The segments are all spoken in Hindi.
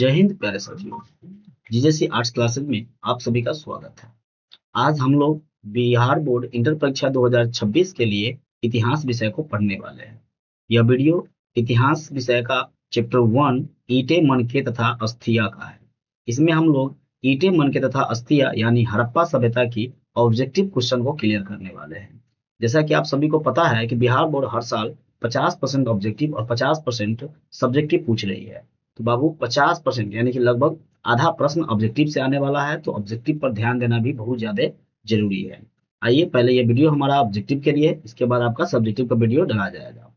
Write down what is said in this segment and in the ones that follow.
जय हिंद प्यारे साथियों, जीजेसी आर्ट्स क्लासेस में आप सभी का स्वागत है। आज हम लोग बिहार बोर्ड इंटर परीक्षा 2026 के लिए इतिहास विषय को पढ़ने वाले हैं। यह वीडियो इतिहास विषय का चैप्टर 1 ईंटे मनके तथा अस्थिया का है। इसमें हम लोग ईंटे मनके तथा अस्थिया यानी हड़प्पा सभ्यता की ऑब्जेक्टिव क्वेश्चन को क्लियर करने वाले हैं। जैसा कि आप सभी को पता है कि बिहार बोर्ड हर साल 50% ऑब्जेक्टिव और 50% सब्जेक्टिव पूछ रही है। तो बाबू 50% यानी कि लगभग आधा प्रश्न ऑब्जेक्टिव से आने वाला है, तो ऑब्जेक्टिव पर ध्यान देना भी बहुत ज्यादा जरूरी है। आइए पहले ये वीडियो हमारा ऑब्जेक्टिव के लिए, इसके बाद आपका सब्जेक्टिव का वीडियो डाला जाएगा।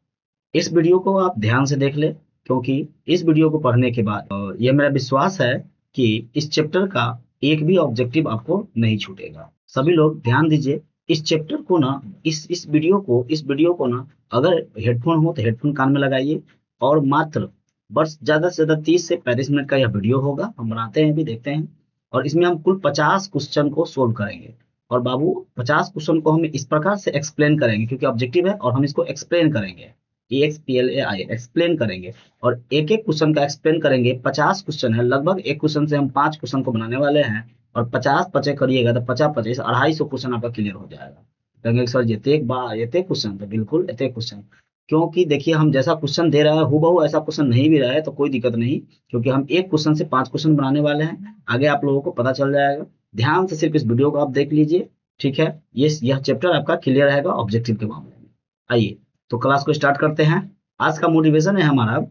इस वीडियो को आप ध्यान से देख ले, क्योंकि इस वीडियो को पढ़ने के बाद यह मेरा विश्वास है कि इस चैप्टर का एक भी ऑब्जेक्टिव आपको नहीं छूटेगा। सभी लोग ध्यान दीजिए। इस चैप्टर को ना, इस वीडियो को ना, अगर हेडफोन हो तो हेडफोन कान में लगाइए, और मात्र बस ज्यादा से ज्यादा 30 से 35 मिनट का यह वीडियो होगा। हम बनाते हैं, भी देखते हैं, और इसमें हम कुल 50 क्वेश्चन को सोल्व करेंगे। और बाबू 50 क्वेश्चन को हम इस प्रकार से एक्सप्लेन करेंगे, क्योंकि ऑब्जेक्टिव है और हम इसको एक्सप्लेन करेंगे, एक्सप्लेन करेंगे, और एक एक क्वेश्चन का एक्सप्लेन करेंगे। 50 क्वेश्चन है, लगभग एक क्वेश्चन से हम 5 क्वेश्चन को बनाने वाले हैं, और 50 पचे करिएगा तो 50 250 क्वेश्चन आपका क्लियर हो जाएगा। कहेंगे सर ये क्वेश्चन, तो बिल्कुल ये क्वेश्चन, क्योंकि देखिए हम जैसा क्वेश्चन दे रहा है हूबहू ऐसा क्वेश्चन नहीं भी रहा है तो कोई दिक्कत नहीं, क्योंकि हम एक क्वेश्चन से 5 क्वेश्चन बनाने वाले हैं। आगे आप लोगों को पता चल जाएगा। ध्यान से सिर्फ इस वीडियो को आप देख लीजिए, ठीक है। यह चैप्टर आपका क्लियर रहेगा ऑब्जेक्टिव के मामले में। आइए तो क्लास को स्टार्ट करते हैं। आज का मोटिवेशन है हमारा,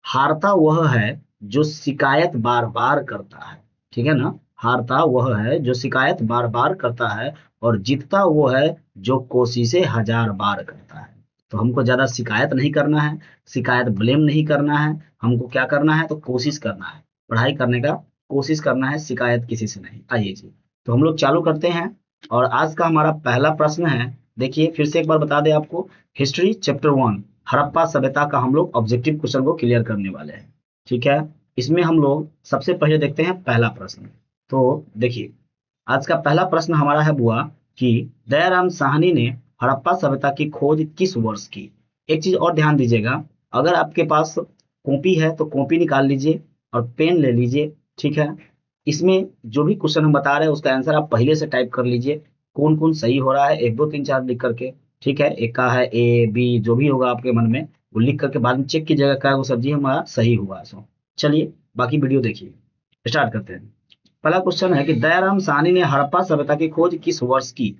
हारता वह है जो शिकायत बार बार करता है। ठीक है ना, हारता वह है जो शिकायत बार बार करता है, और जीतता वो है जो कोशिशें 1000 बार करता है। तो हमको ज्यादा शिकायत नहीं करना है, शिकायत ब्लेम नहीं करना है, हमको क्या करना है, तो कोशिश करना है, पढ़ाई करने का कोशिश करना है, शिकायत किसी से नहीं। आइए जी, तो हम लोग चालू करते हैं। और आज का हमारा पहला प्रश्न है, देखिए फिर से एक बार बता दें आपको, हिस्ट्री चैप्टर 1 हड़प्पा सभ्यता का हम लोग ऑब्जेक्टिव क्वेश्चन को क्लियर करने वाले हैं। ठीक है, इसमें हम लोग सबसे पहले देखते हैं पहला प्रश्न। तो देखिए आज का पहला प्रश्न हमारा है बुआ कि दयाराम साहनी ने हड़प्पा सभ्यता की खोज किस वर्ष की। एक चीज और ध्यान दीजिएगा, अगर आपके पास कॉपी है तो कॉपी निकाल लीजिए और पेन ले लीजिए। ठीक है, इसमें जो भी क्वेश्चन हम बता रहे हैं उसका आंसर आप पहले से टाइप कर लीजिए, कौन कौन सही हो रहा है, 1 2 3 4 लिख करके। ठीक है, एक का है ए बी, जो भी होगा आपके मन में वो लिख करके बाद में चेक कीजिएगा क्या वो सब्जी हमारा सही हुआ। सो चलिए बाकी वीडियो देखिए, स्टार्ट करते हैं। पहला क्वेश्चन है कि दयाराम साहनी ने हड़प्पा सभ्यता की खोज किस वर्ष की।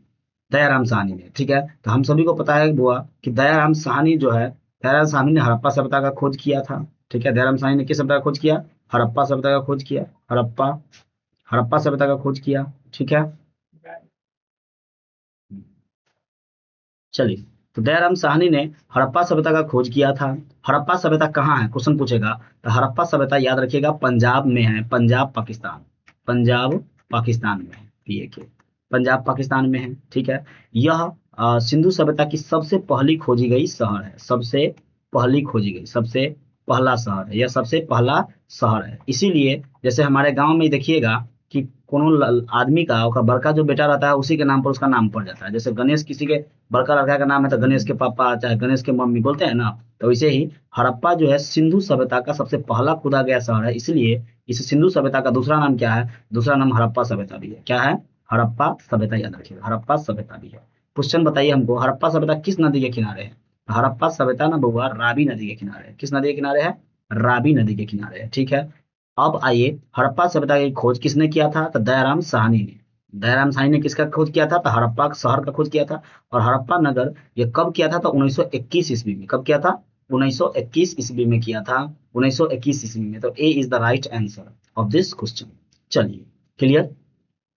दयाराम साहनी ने, ठीक है, तो हम सभी को पता है बुआ कि दयाराम साहनी जो है, दयाराम साहनी ने हड़प्पा सभ्यता का खोज किया था। ठीक है, दयाराम साहनी ने किस सभ्यता का खोज किया, हड़प्पा सभ्यता का खोज किया, हड़प्पा सभ्यता का खोज किया। ठीक है, चलिए, तो दयाराम साहनी ने हड़प्पा सभ्यता का खोज किया था। हड़प्पा सभ्यता कहाँ है, क्वेश्चन पूछेगा, तो हड़प्पा सभ्यता याद रखिएगा पंजाब में है, पंजाब पाकिस्तान, पंजाब पाकिस्तान में है, ये के पंजाब पाकिस्तान में है। ठीक है, यह सिंधु सभ्यता की सबसे पहली खोजी गई शहर है, सबसे पहली खोजी गई, सबसे पहला शहर है, यह सबसे पहला शहर है। इसीलिए जैसे हमारे गांव में देखिएगा कि कोनो आदमी का ओका बड़का जो बेटा रहता है उसी के नाम पर उसका नाम पड़ जाता है। जैसे गणेश किसी के बड़का लड़का का नाम है तो गणेश के पापा चाहे गणेश के मम्मी बोलते हैं ना, तो वैसे ही हड़प्पा जो है सिंधु सभ्यता का सबसे पहला खोदा गया शहर है। इसलिए इस सिंधु सभ्यता का दूसरा नाम क्या है, दूसरा नाम हड़प्पा सभ्यता भी है। क्या है, हड़प्पा सभ्यता, याद रखिएगा हड़प्पा सभ्यता भी है। क्वेश्चन बताइए हमको, हड़प्पा सभ्यता किस नदी के किनारे है। हड़प्पा सभ्यता ना बउआ रावी नदी के किनारे है। किस नदी के किनारे है, रावी नदी के किनारे है। ठीक है, अब आइए हड़प्पा सभ्यता की खोज किसने किया था, तो दयाराम साहनी ने। दयाराम साहनी ने किसका खोज किया था, तो हड़प्पा शहर का खोज किया था। और हड़प्पा नगर ये कब किया था, तो 1921 ईस्वी में। कब किया था, 1921 ईस्वी में किया था, 1921 ईस्वी में। तो A is the right answer of this question. चलिए क्लियर।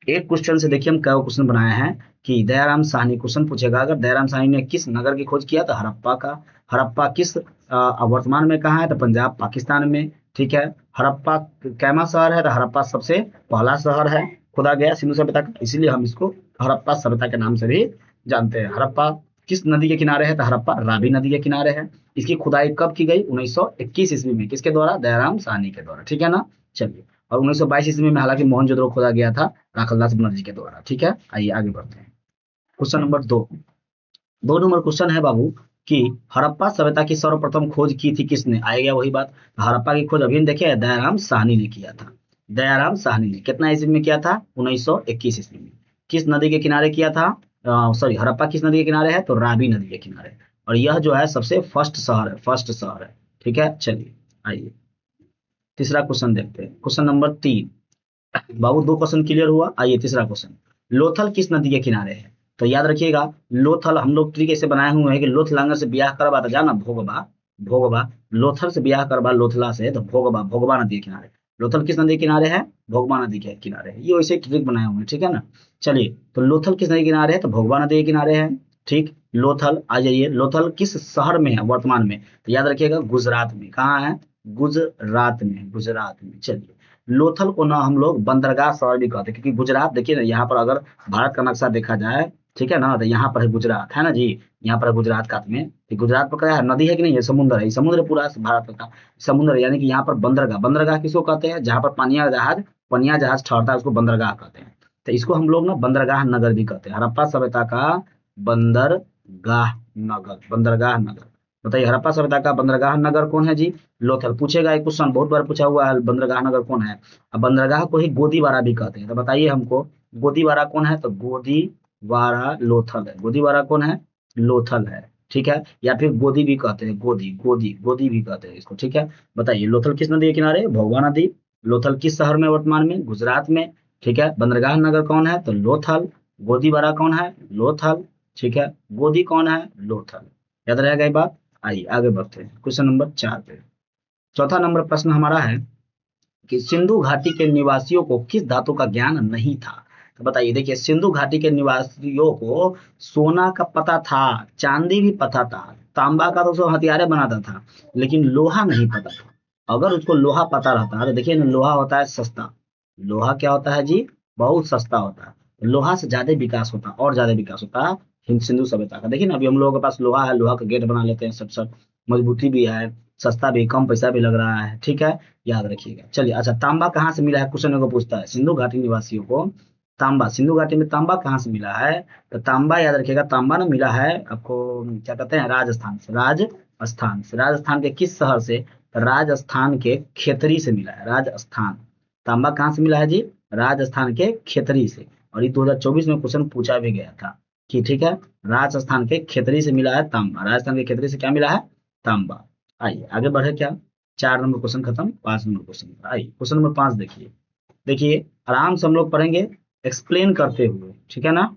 एक क्वेश्चन से देखिए हम क्या क्वेश्चन बनाए हैं कि दयाराम साहनी, क्वेश्चन पूछेगा अगर दयाराम साहनी ने किस नगर की खोज किया, तो हड़प्पा का। हड़प्पा किस वर्तमान में कहाँ है, तो पंजाब पाकिस्तान में। ठीक है, हड़प्पा कैमा शहर है, तो हड़प्पा सबसे पहला शहर है खोदा गया सिंधु सभ्यता का, इसीलिए हम इसको हड़प्पा सभ्यता के नाम से भी जानते हैं। हड़प्पा किस नदी के किनारे है, तो हड़प्पा रावी नदी के किनारे है। इसकी खुदाई कब की गई, 1921 ईस्वी में। किसके द्वारा, दयाराम साहनी के द्वारा। ठीक है ना, चलिए। और 1922 ईस्वी में हालांकि मोहनजोदड़ो खोदा गया था राखलदास बनर्जी के द्वारा। ठीक है, आइए आगे बढ़ते हैं। क्वेश्चन नंबर 2 नंबर क्वेश्चन है बाबू कि हड़प्पा सभ्यता की सर्वप्रथम खोज की थी किसने? आएगा वही बात। हड़प्पा की खोज अभी देखे दयाराम साहनी ने किया था। दयाराम साहनी ने कितना ईस्वी में किया था? 1921 ईस्वी में। किस नदी के किनारे किया था? सॉरी, हड़प्पा किस नदी के किनारे है? तो रावी नदी के किनारे। और यह जो है सबसे फर्स्ट शहर है, फर्स्ट शहर है। ठीक है, चलिए आइए तीसरा क्वेश्चन देखते हैं। Question number 3। बाबू 2 क्वेश्चन क्लियर हुआ। आइए तीसरा क्वेश्चन। लोथल किस नदी के किनारे है? तो याद रखिएगा, लोथल हम लोग ट्री कैसे बनाए हुए हैं कि लोथ लांगर से ब्याह करवा तो जाना भोगबा, भोगबा लोथल से ब्याह करवा लोथला से, तो भोगबा, भोगबा नदी के किनारे। लोथल किस नदी के किनारे है? भोगबा नदी के किनारे है। ये वैसे ट्रिक बनाए हुए हैं, ठीक है ना। चलिए, तो लोथल किस नदी के किनारे है? तो भोगबा नदी के किनारे है। ठीक, लोथल आ जाइए। लोथल किस शहर में है वर्तमान में? तो याद रखिएगा गुजरात में। कहाँ है? गुजरात में, गुजरात में। चलिए, लोथल को ना हम लोग बंदरगाह शहर भी कहते हैं, क्योंकि गुजरात देखिए ना, यहाँ पर अगर भारत का नक्शा देखा जाए, ठीक है ना, तो यहाँ पर है गुजरात, है ना जी। यहाँ पर है गुजरात का में, तो गुजरात पर क्या है? नदी है कि नहीं है? समुद्र है, समुद्र पूरा भारत का समुद्र है। यानी कि यहाँ पर बंदरगाह, बंदरगाह किसको कहते हैं? जहाँ पर पनिया जहाज ठहरता है उसको बंदरगाह कहते हैं। तो इसको हम लोग ना बंदरगाह नगर भी कहते हैं। हड़प्पा सभ्यता का बंदरगाह नगर, बंदरगाह नगर। बताइए हड़प्पा सभ्यता का बंदरगाह नगर कौन है जी? लोथल। पूछेगा एक क्वेश्चन, बहुत बार पूछा हुआ है, बंदरगाह नगर कौन है? अब बंदरगाह को ही गोदीवारा भी कहते हैं। तो बताइए हमको, गोदीवारा कौन है? तो गोदीवारा लोथल है। गोदीवारा कौन है? लोथल है। ठीक है, या फिर गोदी भी कहते हैं, गोदी, गोदी, गोदी भी कहते हैं इसको। ठीक है, बताइए लोथल किस नदी के किनारे? भोगवा नदी। लोथल किस शहर में वर्तमान में? गुजरात में। ठीक है, बंदरगाह नगर कौन है? तो लोथल। गोदीवारा कौन है? लोथल। ठीक है, गोदी कौन है? लोथल। याद रहेगा ये बात। आइए आगे बढ़ते हैं क्वेश्चन नंबर 4 पे। चौथा नंबर प्रश्न हमारा है कि सिंधु घाटी के निवासियों को किस धातु का ज्ञान नहीं था? तो बताइए, देखिए सिंधु घाटी के निवासियों को सोना का पता था, चांदी भी पता था, तांबा का तो सब हथियारे बनाता था, लेकिन लोहा नहीं पता था। अगर उसको लोहा पता रहता, तो देखिए ना, लोहा होता है सस्ता। लोहा क्या होता है जी? बहुत सस्ता होता है। लोहा से ज्यादा विकास होता, और ज्यादा विकास होता है सिंधु सभ्यता का। देखिए ना, अभी हम लोगों के पास लोहा है, लोहा का गेट बना लेते हैं, सब सब मजबूती भी है, सस्ता भी, कम पैसा भी लग रहा है। ठीक है, याद रखिएगा। चलिए, अच्छा तांबा कहाँ से मिला है? क्वेश्चन को पूछता है सिंधु घाटी निवासियों को तांबा, सिंधु घाटी में तांबा कहाँ से मिला है? तो तांबा याद रखिएगा, तांबा ना मिला है आपको, क्या कहते हैं, राजस्थान से। राजस्थान से, राजस्थान के किस शहर से? तो राजस्थान के खेतरी से मिला है, राजस्थान। तांबा कहाँ से मिला है जी? राजस्थान के खेतरी से। और ये 2024 में क्वेश्चन पूछा भी गया था कि, ठीक है, राजस्थान के खेतरी से मिला है तांबा। राजस्थान के खेतरी से क्या मिला है? तांबा। आइए आगे बढ़े क्या। 4 नंबर क्वेश्चन खत्म, 5 नंबर क्वेश्चन। आइए क्वेश्चन नंबर 5 देखिए। देखिए आराम से हम लोग पढ़ेंगे, एक्सप्लेन करते हुए, ठीक है ना।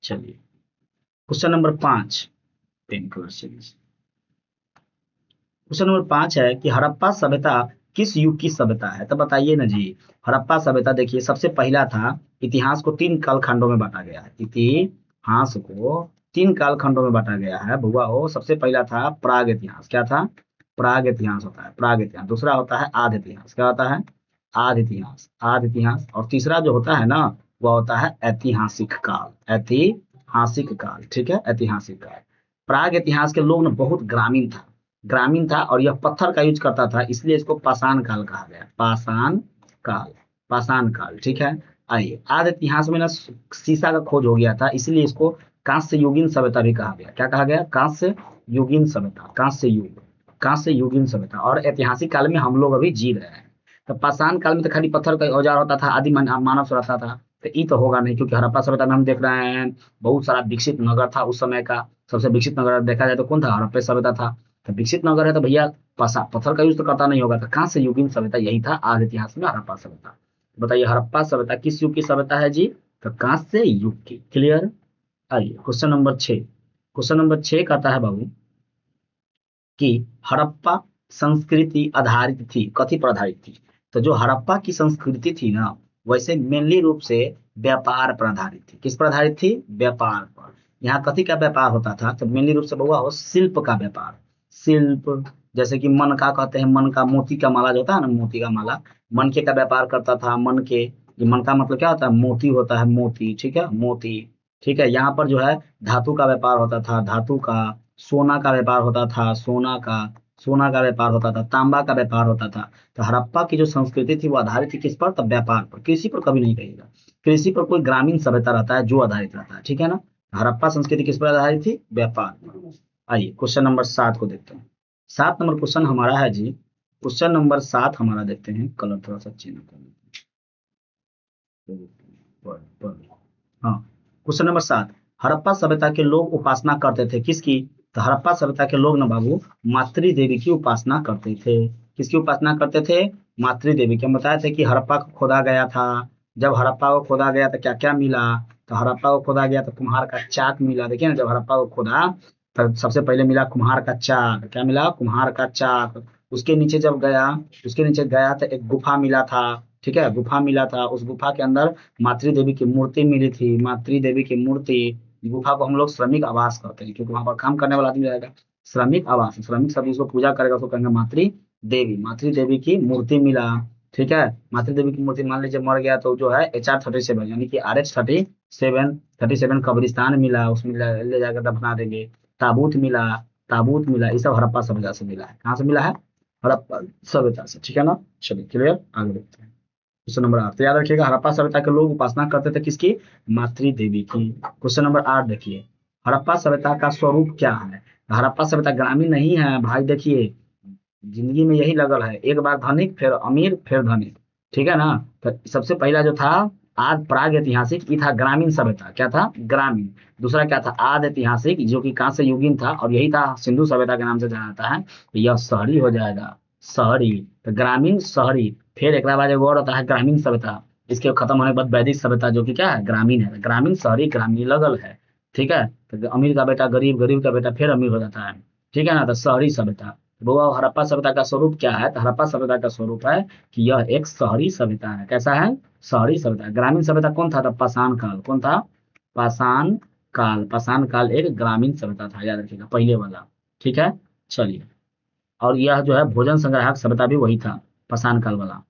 चलिए क्वेश्चन नंबर 5, पेन कलर से। क्वेश्चन नंबर 5 है कि हड़प्पा सभ्यता किस युग की सभ्यता है? तो बताइए ना जी। हड़प्पा सभ्यता देखिए सबसे पहला था, इतिहास को 3 कालखंडों में बांटा गया है। इतिहास को 3 कालखंडों में बांटा गया है बुआ हो। सबसे पहला था प्राग इतिहास। क्या था? प्राग इतिहास होता है, प्राग इतिहास। दूसरा होता है आद इतिहास। क्या होता है? आद इतिहास, आद इतिहास। और तीसरा जो होता है ना, वह होता है ऐतिहासिक काल, ऐतिहासिक काल। ठीक है, ऐतिहासिक काल। प्राग इतिहास के लोग ना बहुत ग्रामीण था, ग्रामीण था, और यह पत्थर का यूज करता था, इसलिए इसको पाषाण काल कहा गया, पाषाण काल, पाषाण काल। ठीक है, आइए आद इतिहास में ना सीसा का खोज हो गया था, इसलिए इसको कांस्य युगीन सभ्यता भी कहा गया। क्या कहा गया? कांस्य युगीन सभ्यता, कांस्य युग, कांस्य युगीन सभ्यता। और ऐतिहासिक काल में हम लोग अभी जी रहे हैं। तो पाषाण काल में तो खाली पत्थर का औजार होता था, आदि मानव रहता था। तो ये तो होगा नहीं, क्योंकि हड़प्पा सभ्यता में हम देख रहे हैं बहुत सारा विकसित नगर था उस समय का। सबसे विकसित नगर देखा जाए तो कौन था? हड़प्पा सभ्यता था। तो विकसित नगर है तो भैया पत्थर का यूज तो करता नहीं होगा। तो कहाँ से युगीन सभ्यता? यही था आज इतिहास में हड़प्पा सभ्यता। बताइए हड़प्पा सभ्यता किस युग की सभ्यता है जी? तो कांस्य युग की। क्लियर। आइए क्वेश्चन नंबर 6। क्वेश्चन नंबर 6 कहता है बाबू कि हड़प्पा संस्कृति आधारित थी, कथी पर आधारित थी? तो जो हड़प्पा की संस्कृति थी ना, वैसे मेनली रूप से व्यापार पर आधारित थी। किस पर आधारित थी? व्यापार पर। यहाँ कथी का व्यापार होता था? तो मेनली रूप से बउआ हो शिल्प का व्यापार। शिल्प, जैसे कि मन का कहते हैं, मन का, मोती का माला जो होता है ना, मोती का माला, मनके का व्यापार करता था। मन के, ये मन का मतलब क्या होता है? मोती होता है, मोती। ठीक है, मोती। ठीक है, यहाँ पर जो है धातु का व्यापार होता था, धातु का। सोना का व्यापार होता था, सोना का, सोना का व्यापार होता था, तांबा का व्यापार होता था। तो हड़प्पा की जो संस्कृति थी वो आधारित थी किस पर? तब व्यापार पर। कृषि पर कभी नहीं कहिएगा, कृषि पर कोई ग्रामीण सभ्यता रहता है जो आधारित रहता है। ठीक है ना, हड़प्पा संस्कृति किस पर आधारित थी? व्यापार पर। आइए क्वेश्चन नंबर 7 को देखते हैं। 7 नंबर क्वेश्चन हमारा है जी, क्वेश्चन नंबर 7 हमारा देखते हैं, कलर थोड़ा सा चेंज कर लेते हैं। हाँ, क्वेश्चन नंबर 7, हड़प्पा सभ्यता के लोग उपासना करते थे किसकी? तो हड़प्पा सभ्यता के लोग ना बाबू मातृ देवी की उपासना करते थे। किसकी उपासना करते थे? मातृ देवी की। हम बताए थे कि हड़प्पा को खोदा गया था, जब हड़प्पा को खोदा गया तो क्या क्या मिला? तो हड़प्पा को खोदा गया तो कुम्हार का चाक मिला। देखिए ना, जब हड़प्पा को खोदा तो सबसे पहले मिला कुम्हार का चाक। क्या मिला? कुम्हार का चाक। उसके नीचे जब गया, उसके नीचे गया तो एक गुफा मिला था। ठीक है, गुफा मिला था, उस गुफा के अंदर मातृ देवी की मूर्ति मिली थी। मातृ देवी की मूर्ति, गुफा को हम लोग श्रमिक आवास कहते हैं, क्योंकि वहां पर काम करने वाला आदमी रहेगा। श्रमिक आवास, श्रमिक सब इसको पूजा करेगा, उसको कहेंगे मातृ देवी। मातृ देवी की मूर्ति मिला। ठीक है, मातृ देवी की मूर्ति मान लीजिए मर गया तो जो है HR-37 यानी कि RH-37 कब्रिस्तान मिला, उसमें ले जाकर दफना देंगे। ताबूत मिला, ताबूत मिला, ये सब हड़प्पा सभ्यता से मिला है। कहाँ से मिला है? हड़प्पा सभ्यता से। ठीक है ना, चलिए क्लियर, आगे देखते हैं। क्वेश्चन नंबर 8, तो याद रखिएगा हड़प्पा सभ्यता के लोग उपासना करते थे किसकी? मातृ देवी की। क्वेश्चन नंबर 8 देखिए, हड़प्पा सभ्यता का स्वरूप क्या है? हड़प्पा सभ्यता ग्रामीण नहीं है भाई। देखिए, जिंदगी में यही लगल है, एक बार धनिक फिर अमीर फिर धनिक। ठीक है ना, तो सबसे पहला जो था आद प्राग ऐतिहासिक, ये था ग्रामीण सभ्यता। क्या था? ग्रामीण। दूसरा क्या था? आद ऐतिहासिक, जो कि कांस्य युगीन था, और यही था सिंधु सभ्यता के नाम से जाना जाता है। तो यह शहरी हो जाएगा, शहरी। तो ग्रामीण शहरी, फिर एक बाद एक और होता है ग्रामीण सभ्यता। इसके खत्म होने के बाद वैदिक सभ्यता, जो कि क्या है? ग्रामीण है। ग्रामीण शहरी ग्रामीण लगल है। ठीक है, तो अमीर का बेटा गरीब, गरीब का बेटा फिर अमीर हो जाता है। ठीक है ना, तो शहरी सभ्यता। वो हड़प्पा सभ्यता का स्वरूप क्या है? तो हड़प्पा सभ्यता का स्वरूप है कि यह एक शहरी सभ्यता है। कैसा है? शहरी सभ्यता। ग्रामीण सभ्यता कौन था? तो पाषाण काल। कौन था? पाषाण काल। पाषाण काल एक ग्रामीण सभ्यता था, याद रखिएगा, पहले वाला। ठीक है, चलिए। और यह जो है भोजन संग्राहक सभ्यता भी वही था, पाषाण काल वाला।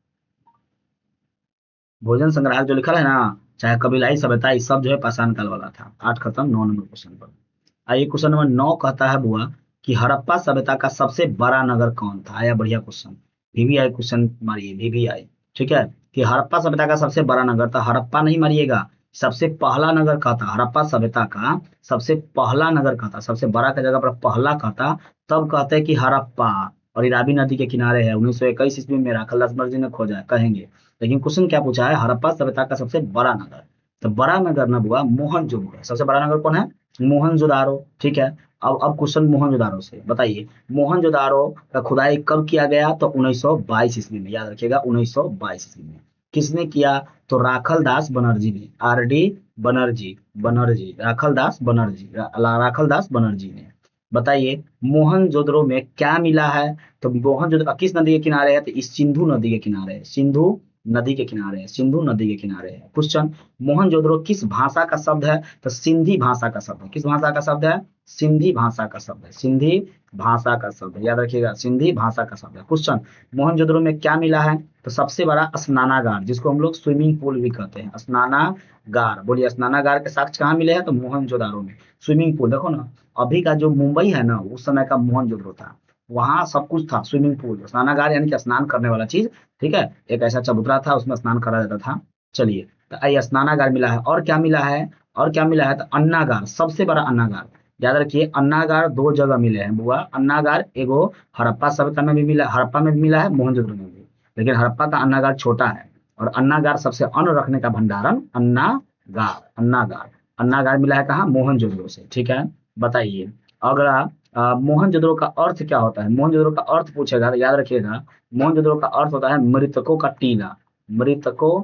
भोजन संग्राहक जो लिखा है ना, चाहे कबीलाई सभ्यता, ये सब जो है पाषाण काल वाला था। 8 खत्म, 9 नंबर क्वेश्चन पर आइए। क्वेश्चन नंबर 9 कहता है बुआ कि हड़प्पा सभ्यता का सबसे बड़ा नगर कौन था? आया बढ़िया क्वेश्चन, VVI क्वेश्चन मारिए, VVI। ठीक है, कि हड़प्पा सभ्यता का सबसे बड़ा नगर था, हड़प्पा नहीं मारिएगा, सबसे पहला नगर का था। हड़प्पा सभ्यता का सबसे पहला नगर का था, सबसे बड़ा का जगह पर पहला का था, तब कहते हैं कि हड़प्पा। और ये रावी नदी के किनारे है, 1921 ईस्वी में राखालदास मर्जी ने खोजा है, कहेंगे। लेकिन क्वेश्चन क्या पूछा है? हड़प्पा सभ्यता का सबसे बड़ा नगर। तो बड़ा नगर ना बुआ मोहनजोदड़ो है। सबसे बड़ा नगर कौन है? मोहनजोदारो। ठीक है, अब क्वेश्चन मोहनजोदारो से बताइए, मोहनजोदारो का खुदाई कब किया गया? तो 1922 ईस्वी में, याद रखिएगा, 1922 ईस्वी में। किसने किया? तो राखल दास बनर्जी ने, RD बनर्जी, बनर्जी, राखल दास बनर्जी, राखल दास बनर्जी ने। बताइए मोहनजोदड़ो में क्या मिला है? तो मोहनजोदड़ो किस नदी के किनारे है? तो इस सिंधु नदी के किनारे है, सिंधु नदी के किनारे है, सिंधु नदी के किनारे है। क्वेश्चन, मोहनजोदड़ो किस भाषा का शब्द है? तो सिंधी भाषा का शब्द है। किस भाषा का शब्द है? सिंधी भाषा का शब्द है, सिंधी भाषा का शब्द है, याद रखिएगा, सिंधी भाषा का शब्द है। क्वेश्चन, मोहनजोदड़ो में क्या मिला है? तो सबसे बड़ा स्नानागार, जिसको हम लोग स्विमिंग पूल भी कहते हैं, स्नानागार। बोलिए, स्नानागार के साक्ष्य कहाँ मिले हैं? तो मोहनजोदड़ो में। स्विमिंग पूल देखो ना, अभी का जो मुंबई है ना, उस समय का मोहनजोदड़ो था, वहां सब कुछ था, स्विमिंग पूल। स्नानागार यानी कि स्नान करने वाला चीज। ठीक है, एक ऐसा चबूतरा था, उसमें स्नान करा जाता था। चलिए, तो आइए, स्नानागार मिला है, और क्या मिला है? और क्या मिला है? तो अन्नागार, सबसे बड़ा अन्नागार। याद रखिए, अन्नागार 2 जगह मिले हैं बुआ। अन्नागार एगो हड़प्पा सभ्यता में भी मिला, हड़प्पा में भी मिला है, मोहनजोदड़ो में भी। लेकिन हड़प्पा का अन्नागार छोटा है, और अन्नागार सबसे अन्न रखने का भंडारण, अन्नागार, अन्नागार। अन्नागार मिला है कहाँ? मोहनजोदड़ो से। ठीक है, बताइए। अगला, मोहनजोदड़ो का अर्थ क्या होता है? मोहनजोदड़ो का अर्थ पूछेगा तो याद रखिएगा, मोहनजोदड़ो का अर्थ होता है मृतकों का टीला। मृतकों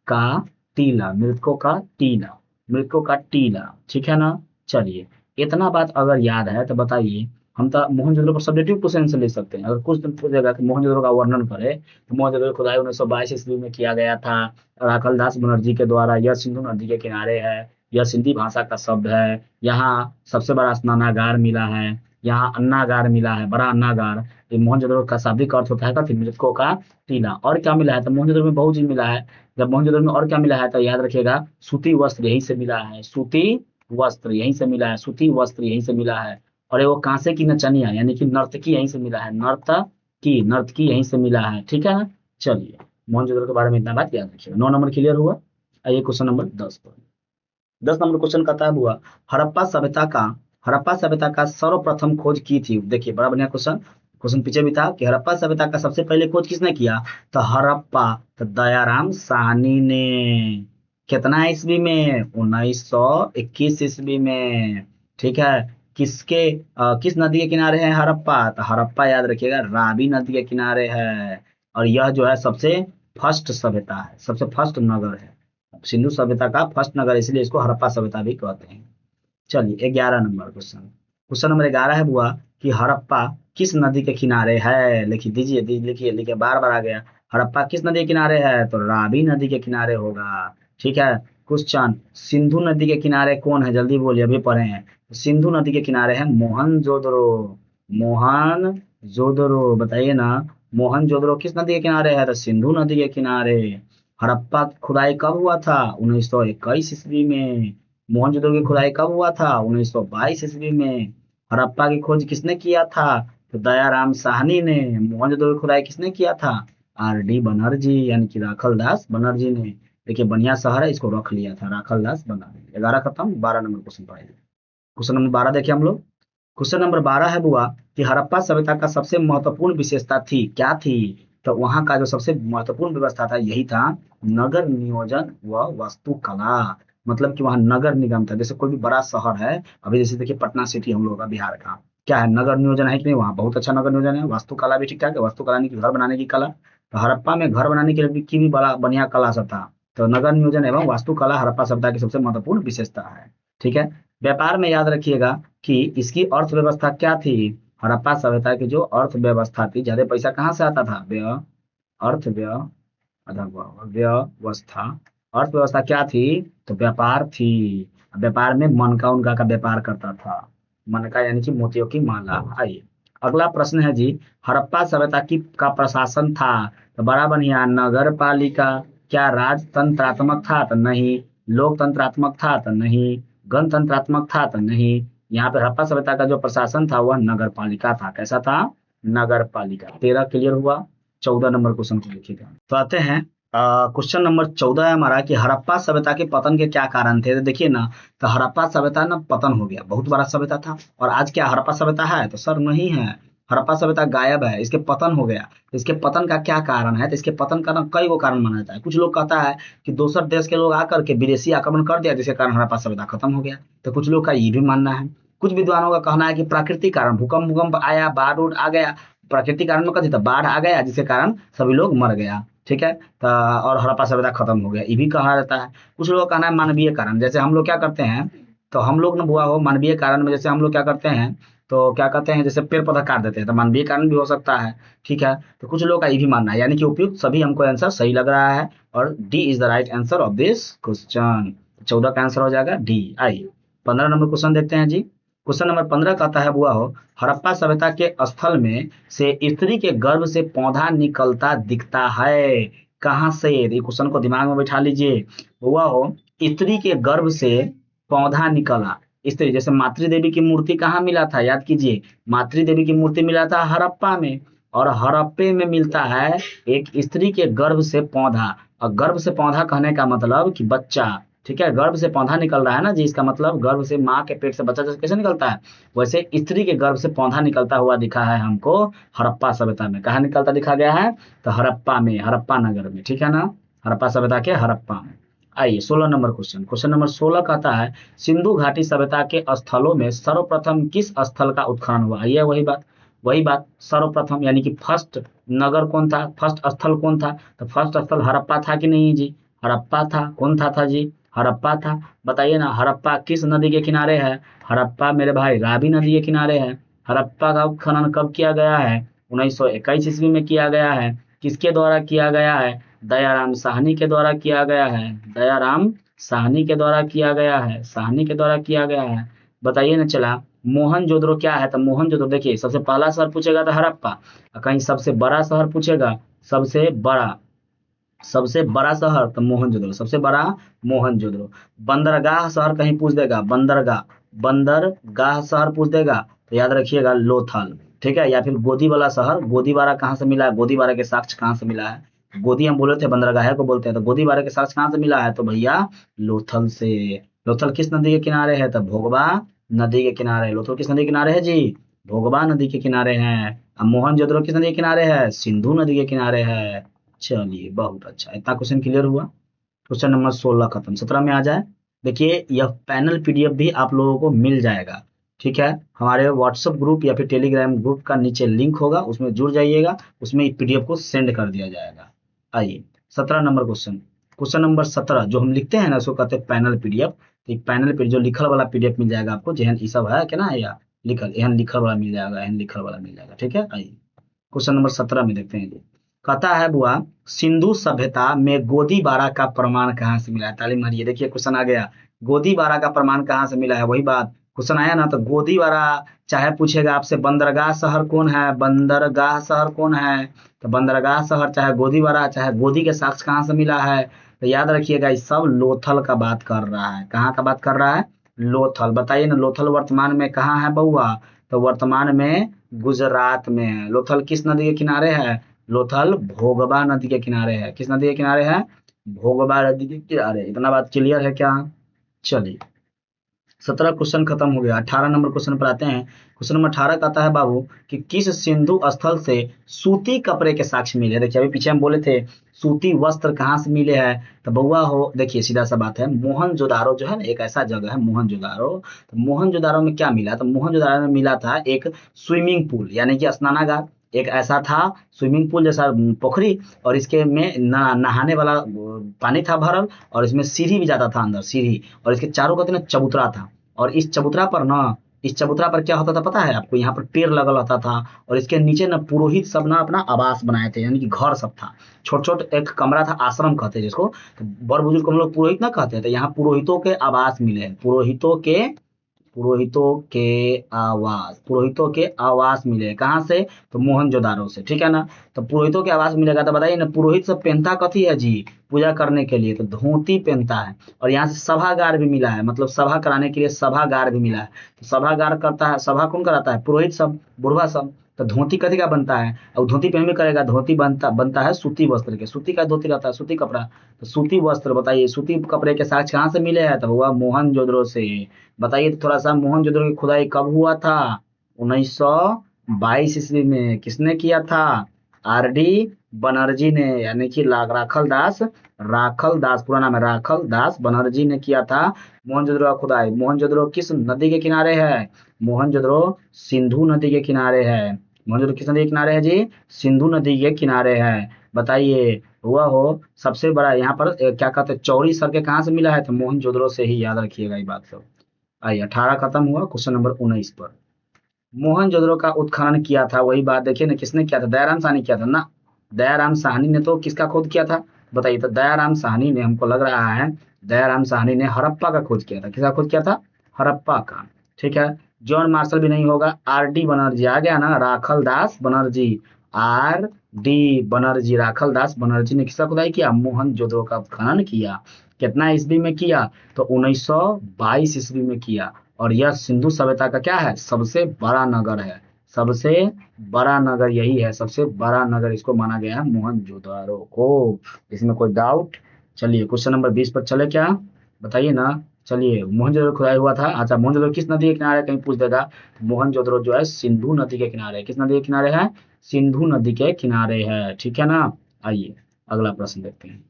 का टीला, मृतकों का टीला, मृतकों का टीला। ठीक है ना, चलिए। इतना बात अगर याद है तो बताइए, हम तो मोहनजोदड़ो पर सब्जेक्टिव क्वेश्चन से ले सकते हैं। अगर कुछ दिन पूछेगा कि मोहनजोदड़ो का वर्णन करे, तो मोहनजोदड़ो की खुदाई 1922 ईस्वी में किया गया था, राखल दास बनर्जी के द्वारा। यह सिंधु नदी के किनारे है, यह सिंधी भाषा का शब्द है, यहाँ सबसे बड़ा स्नानागार मिला है, यहाँ अन्नागार मिला है, बड़ा अन्नागार। ये मोहनजोदड़ो का शाब्दिक अर्थ होता है का, फिर मृतकों का टीला। और क्या मिला है? तो मोहनजोदड़ो में बहुत चीज मिला है। जब मोहनजोदड़ो में और क्या मिला है, तो याद रखिएगा, सूती वस्त्र यहीं से मिला है, सूती वस्त्र यहीं से मिला है, सूती वस्त्र यहीं से मिला है। और वो कांसे की नचनिया यानी कि नर्तकी यहीं से मिला है, नर्तकी, नर्तकी यहीं से मिला है। ठीक है ना, चलिए। मोहनजोदड़ो के बारे में इतना बात याद रखिएगा। 9 नंबर क्लियर हुआ। आइए क्वेश्चन नंबर 10 पर। 10 नंबर क्वेश्चन कहता है बुआ, हड़प्पा सभ्यता का हड़प्पा सभ्यता का सर्वप्रथम खोज की थी? देखिए बड़ा बढ़िया क्वेश्चन, क्वेश्चन पीछे भी था कि हड़प्पा सभ्यता का सबसे पहले खोज किसने किया? तो हड़प्पा, तो दयाराम साहनी ने। कितना ईस्वी में? 1921 ईस्वी में। ठीक है। किस नदी के किनारे है हड़प्पा? तो हड़प्पा याद रखिएगा रावी नदी के किनारे है। और यह जो है सबसे फर्स्ट सभ्यता है, सबसे फर्स्ट नगर है, सिंधु सभ्यता का फर्स्ट नगर, इसलिए इसको हड़प्पा सभ्यता भी कहते हैं। चलिए 11 नंबर क्वेश्चन, क्वेश्चन नंबर 11 है बुआ कि हड़प्पा किस नदी के किनारे है? लिखिए दीजिए, लिखिए लिखिए, बार बार आ गया। हड़प्पा किस नदी के किनारे है? तो रावी नदी के किनारे होगा। ठीक है। क्वेश्चन, सिंधु नदी के किनारे कौन है? जल्दी बोलिए, अभी पढ़े हैं। सिंधु नदी के किनारे है मोहनजोदड़ो। मोहनजोदड़ो, बताइए ना। मोहनजोदड़ो किस नदी के किनारे है? तो सिंधु नदी के किनारे। हड़प्पा खुदाई कब हुआ था? 1921 ईस्वी में। मोहनजोदड़ो की खुदाई कब हुआ था? 1922 ईस्वी में। हड़प्पा की खोज किसने किया था? तो दयाराम साहनी ने। मोहनजोदड़ो की खुदाई किसने किया था? आर डी बनर्जी, यानी कि राखल दास बनर्जी ने। देखिए बढ़िया शहर है, इसको रख लिया था राखल दास बनर्जी। 11 खत्म, 12 नंबर क्वेश्चन पढ़ाइए। क्वेश्चन नंबर 12 देखिए हम लोग। क्वेश्चन नंबर 12 है बुआ कि हड़प्पा सभ्यता का सबसे महत्वपूर्ण विशेषता थी, क्या थी? तो वहां का जो सबसे महत्वपूर्ण व्यवस्था था यही था नगर नियोजन व वास्तुकला। मतलब कि वहां नगर निगम था, जैसे कोई भी बड़ा शहर है, अभी जैसे देखिए पटना सिटी हम लोग का बिहार का, क्या है, नगर नियोजन है कि नहीं? वहाँ बहुत अच्छा नगर नियोजन है, वास्तुकला भी ठीक ठाक है, वास्तुकला यानी कि घर बनाने की कला। तो हड़प्पा में घर बनाने की भी बड़ा बढ़िया कला सब था। तो नगर नियोजन एवं वास्तुकला हड़प्पा सभ्यता की सबसे महत्वपूर्ण विशेषता है। ठीक है। व्यापार में याद रखिएगा कि इसकी अर्थव्यवस्था क्या थी? हड़प्पा सभ्यता की जो अर्थव्यवस्था थी, ज्यादा पैसा कहाँ से आता था? व्यवस्था, अर्थव्यवस्था क्या थी? तो व्यापार थी। व्यापार में मनका उनका का व्यापार करता था। मनका यानी कि मोतियों की माला। आइए अगला प्रश्न है जी, हड़प्पा सभ्यता की का प्रशासन था? तो बड़ा बढ़िया, नगर पालिका। क्या राजतंत्रात्मक था? तो नहीं। लोकतंत्रात्मक था? तो नहीं। गणतंत्रात्मक था? तो नहीं। यहाँ पे हड़प्पा सभ्यता का जो प्रशासन था वह नगर पालिका था। कैसा था? नगर पालिका। 13 क्लियर हुआ। 14 नंबर क्वेश्चन को लिखिएगा। तो आते हैं क्वेश्चन नंबर 14 है हमारा कि हड़प्पा सभ्यता के पतन के क्या कारण थे? तो देखिए ना, तो हड़प्पा सभ्यता ना पतन हो गया, बहुत बड़ा सभ्यता था, और आज क्या हड़प्पा सभ्यता है? तो सर नहीं है, हड़प्पा सभ्यता गायब है, इसके पतन हो गया। इसके पतन का क्या कारण है? तो इसके पतन का ना कई गो कारण माना जाता है। कुछ लोग कहता है कि दूसर देश के लोग आकर के विदेशी आक्रमण कर दिया, जिसके कारण हड़प्पा सभ्यता खत्म हो गया। तो कुछ लोग का ये भी मानना है। कुछ विद्वानों का कहना है कि प्राकृतिक कारण, भूकंप भूकंप आया, बाढ़ उड़ आ गया। प्राकृतिक कारण में कथी था? बाढ़ आ गया, जिसके कारण सभी लोग मर गया। ठीक है। और हड़प्पा सभ्यता खत्म हो गया, ये भी कहा जाता है। कुछ लोग का कहना है मानवीय कारण, जैसे हम लोग क्या करते हैं, तो हम लोग ना बुआ हो मानवीय कारण में, जैसे हम लोग क्या करते हैं, तो क्या कहते हैं, जैसे पेड़ पौधा काट देते हैं, तो मानवीय कारण भी हो सकता है। ठीक है। तो कुछ लोगों का ये भी मानना है, यानी कि उपयुक्त सभी हमको आंसर सही लग रहा है, और D is the right answer of this question. 14 का आंसर हो जाएगा डी। आइए 15 नंबर क्वेश्चन देखते हैं जी। क्वेश्चन नंबर 15 कहता है बुआ हो, हड़प्पा सभ्यता के स्थल में से स्त्री के गर्भ से पौधा निकलता दिखता है, कहाँ से? ये क्वेश्चन को दिमाग में बैठा लीजिए। बुआ हो, स्त्री के गर्भ से पौधा निकला। स्त्री जैसे मातृ देवी की मूर्ति कहाँ मिला था? याद कीजिए, मातृ देवी की मूर्ति मिला था हड़प्पा में, और हड़प्पे में मिलता है एक स्त्री के गर्भ से पौधा। और गर्भ से पौधा कहने का मतलब कि बच्चा। ठीक है, गर्भ से पौधा निकल रहा है ना जी, इसका मतलब गर्भ से, माँ के पेट से बच्चा जैसे कैसे निकलता है, वैसे स्त्री के गर्भ से पौधा निकलता हुआ दिखा है हमको हड़प्पा सभ्यता में। कहाँ निकलता दिखा गया है? तो हड़प्पा में, हड़प्पा नगर में। ठीक है ना, हड़प्पा सभ्यता के हड़प्पा में। आइए 16 नंबर क्वेश्चन, क्वेश्चन नंबर 16 कहता है सिंधु घाटी सभ्यता के स्थलों में सर्वप्रथम किस स्थल का उत्खनन हुआ? ये वही बात सर्वप्रथम, यानी कि फर्स्ट नगर कौन था, फर्स्ट स्थल कौन था? तो फर्स्ट स्थल हड़प्पा था कि नहीं जी? हड़प्पा था। कौन था जी? हड़प्पा था। बताइए ना, हड़प्पा किस नदी के किनारे है? हड़प्पा मेरे भाई रावी नदी के किनारे है। हड़प्पा का उत्खनन कब किया गया है? 1921 ईस्वी में किया गया है। किसके द्वारा किया गया है? दयाराम साहनी के द्वारा किया गया है। दयाराम साहनी के द्वारा किया गया है, साहनी के द्वारा किया गया है। बताइए ना चला। मोहनजोदड़ो क्या है? तो मोहनजोदड़ो देखिए, सबसे पहला शहर पूछेगा तो हड़प्पा, और कहीं सबसे बड़ा शहर पूछेगा, सबसे बड़ा शहर तो मोहनजोदड़ो, सबसे बड़ा मोहनजोदड़ो। बंदरगाह शहर कहीं पूछ देगा, बंदरगाह शहर पूछ देगा, तो याद रखिएगा लोथल। ठीक है। या फिर गोदी वाला शहर, गोदीबारा कहाँ से मिला है? गोदीबारा के साक्ष्य कहाँ से मिला है? गोदी हम बोले थे, बंदरगाह को बोलते हैं, तो गोदीबारा के साक्ष्य कहाँ से मिला है? तो भैया लोथल से। लोथल किस नदी के किनारे है? तो भोगवा नदी के किनारे। लोथल किस नदी के किनारे है जी? भोगबा नदी के किनारे हैं। अब मोहनजोदड़ो किस नदी के किनारे है? सिंधु नदी के किनारे है। चलिए बहुत अच्छा, इतना क्वेश्चन क्लियर हुआ। क्वेश्चन नंबर 16 खत्म, 17 में आ जाए। देखिए यह पैनल पीडीएफ भी आप लोगों को मिल जाएगा, ठीक है। हमारे व्हाट्सएप ग्रुप या फिर टेलीग्राम ग्रुप का नीचे लिंक होगा, उसमें जुड़ जाइएगा, उसमें पीडीएफ को सेंड कर दिया जाएगा। आइए 17 नंबर क्वेश्चन। क्वेश्चन नंबर 17 जो हम लिखते हैं ना, उसको कहते हैं पैनल पीडीएफ। एक पैनल पीडीएफ जो लिखल वाला पीडीएफ मिल जाएगा आपको, जेहन ई सब है क्या ना, या लिखल एहन लिखल वाला मिल जाएगा, एहन लिखल वाला मिल जाएगा, ठीक है। आइए क्वेश्चन नंबर 17 में देखते हैं जी। कहता है बुआ, सिंधु सभ्यता में गोदीबारा का प्रमाण कहाँ से मिला है? ताली मारिए, देखिए क्वेश्चन आ गया। गोदीबारा का प्रमाण कहाँ से मिला है? वही बात, क्वेश्चन आया ना तो गोदीबारा, चाहे पूछेगा आपसे बंदरगाह शहर कौन है, बंदरगाह शहर कौन है, तो बंदरगाह शहर चाहे गोदीबारा, चाहे गोदी के साक्ष्य कहाँ से मिला है, तो याद रखिएगा ये सब लोथल का बात कर रहा है। कहाँ का बात कर रहा है? लोथल। बताइए ना, लोथल वर्तमान में कहाँ है बउआ? तो वर्तमान में गुजरात में है। लोथल किस नदी के किनारे है? लोथल भोगबा नदी के किनारे है। किस नदी के किनारे है? भोगबा नदी के किनारे। इतना बात क्लियर है क्या? चलिए 17 क्वेश्चन खत्म हो गया। 18 नंबर क्वेश्चन पर आते हैं। क्वेश्चन नंबर 18 कहता है बाबू कि किस सिंधु स्थल से सूती कपड़े के साक्ष्य मिले? देखिए अभी पीछे हम बोले थे सूती वस्त्र कहाँ से मिले हैं, तो बउआ हो देखिए सीधा सा बात है, मोहनजोदारो जो है ना, एक ऐसा जगह है मोहनजोदारो। तो मोहनजोदारो में क्या मिला? तो मोहनजोदारो में मिला था एक स्विमिंग पूल, यानी कि स्नानागार। एक ऐसा था स्विमिंग पूल जैसा पोखरी, और इसके में नहाने वाला पानी था भरल, और इसमें सीढ़ी भी जाता था अंदर, सीढ़ी। और इसके चारों कहते ना चबूतरा था। और इस चबूतरा पर ना, इस चबूतरा पर क्या होता था पता है आपको? यहाँ पर पेड़ लगल रहता था, और इसके नीचे ना पुरोहित सब ना अपना आवास बनाए थे, यानी कि घर सब था। छोट छोट एक कमरा था, आश्रम कहते हैं जिसको। तो बड़ बुजुर्ग को हम लोग पुरोहित ना कहते हैं, तो यहाँ पुरोहितों के आवास मिले हैं। पुरोहितों के आवास मिले कहाँ से? तो मोहनजोदारो से, ठीक है ना। तो पुरोहितों के आवास मिलेगा तो बताइए ना, पुरोहित सब पहनता कथी है जी पूजा करने के लिए? तो धोती पहनता है। और यहाँ से सभागार भी मिला है, मतलब सभा कराने के लिए सभागार भी मिला है। तो सभागार करता है, सभा कौन कराता है? पुरोहित सब, बुढ़वा सब। तो धोती कथी का बनता है? और धोती पहन भी करेगा, धोती बनता बनता है सूती वस्त्र के। सूती का धोती रहता है, सूती कपड़ा। तो सूती वस्त्र, बताइए सूती कपड़े के साक्ष्य कहाँ से मिले हैं? तो हुआ मोहनजोदड़ो से। बताइए तो थोड़ा सा, मोहनजोदड़ो की खुदाई कब हुआ था? 1922 ईस्वी में। किसने किया था? आरडी बनर्जी ने, यानी कि राखल दास पूरा नाम है, राखल दास बनर्जी ने किया था मोहनजोदड़ो का खुदाई। मोहनजोदड़ो किस नदी के किनारे है? मोहनजोदड़ो सिंधु नदी के किनारे है। मोहनजोदड़ो किस नदी के किनारे है जी? सिंधु नदी के किनारे है। बताइए हुआ हो सबसे बड़ा यहाँ पर क्या कहते हैं, चौड़ी सड़कें कहाँ से मिला है? तो मोहनजोदड़ो से ही, याद रखिएगा ये बात सब। आइए 18 खत्म हुआ। क्वेश्चन नंबर 19 पर, मोहनजोदड़ो का उत्खनन किया था, वही बात देखिए ना, किसने किया था? दयाराम साहनी किया था ना। दयाराम साहनी ने तो किसका खोज किया था? बताइए तो दयाराम साहनी ने, हमको लग रहा है दयाराम साहनी ने हड़प्पा का खोज किया था। किसका खोज किया था? हड़प्पा का, ठीक है। जॉन मार्शल भी नहीं होगा, आर डी बनर्जी आ गया ना, राखल दास बनर्जी। आर डी बनर्जी, राखल दास बनर्जी ने किसका खुदाई किया? मोहनजोदड़ो का उत्खनन किया। कितना ईस्वी में किया? तो 1922 ईस्वी में किया। और यह सिंधु सभ्यता का क्या है? सबसे बड़ा नगर है। सबसे बड़ा नगर यही है, सबसे बड़ा नगर इसको माना गया है मोहनजोदारो को। इसमें कोई डाउट? चलिए क्वेश्चन नंबर 20 पर चले क्या, बताइए ना। चलिए मोहनजोदड़ो खुदाई हुआ था, अच्छा मोहनजोदड़ो किस नदी के किनारे, कहीं पूछ देगा। मोहनजोदड़ो जो है सिंधु नदी के किनारे है। किस नदी के किनारे है? सिंधु नदी के किनारे है, ठीक है ना। आइए अगला प्रश्न देखते हैं।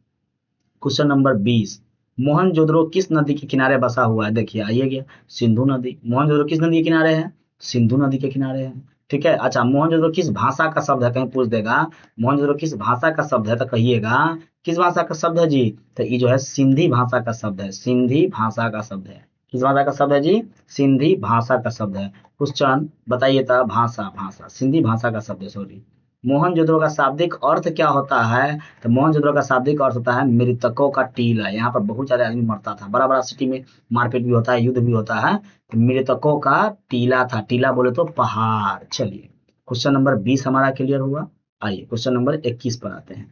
क्वेश्चन नंबर 20, मोहनजोदड़ो किस नदी के किनारे बसा हुआ है? देखिए आइए गया, सिंधु नदी। मोहनजोदड़ो किस नदी के किनारे है? सिंधु नदी के किनारे है, ठीक है। अच्छा मोहनजोदड़ो किस भाषा का शब्द है, कहीं पूछ देगा। मोहनजोदड़ो किस भाषा का शब्द है, तो कहिएगा किस भाषा का शब्द है जी? तो ये जो है सिंधी भाषा का शब्द है, सिंधी भाषा का शब्द है। किस भाषा का शब्द है जी? सिंधी भाषा का शब्द है। क्वेश्चन बताइए था, भाषा, भाषा सिंधी भाषा का शब्द है, सॉरी। मोहनजोदड़ो का शाब्दिक अर्थ क्या होता है? तो मोहनजोदड़ो का शाब्दिक अर्थ होता है मृतकों का टीला। यहाँ पर बहुत सारे आदमी मरता था, बड़ा बड़ा सिटी में मारपीट भी होता है, युद्ध भी होता है, तो मृतकों का टीला था। टीला बोले तो पहाड़। चलिए क्वेश्चन नंबर 20 हमारा क्लियर हुआ। आइए क्वेश्चन नंबर 21 पर आते हैं।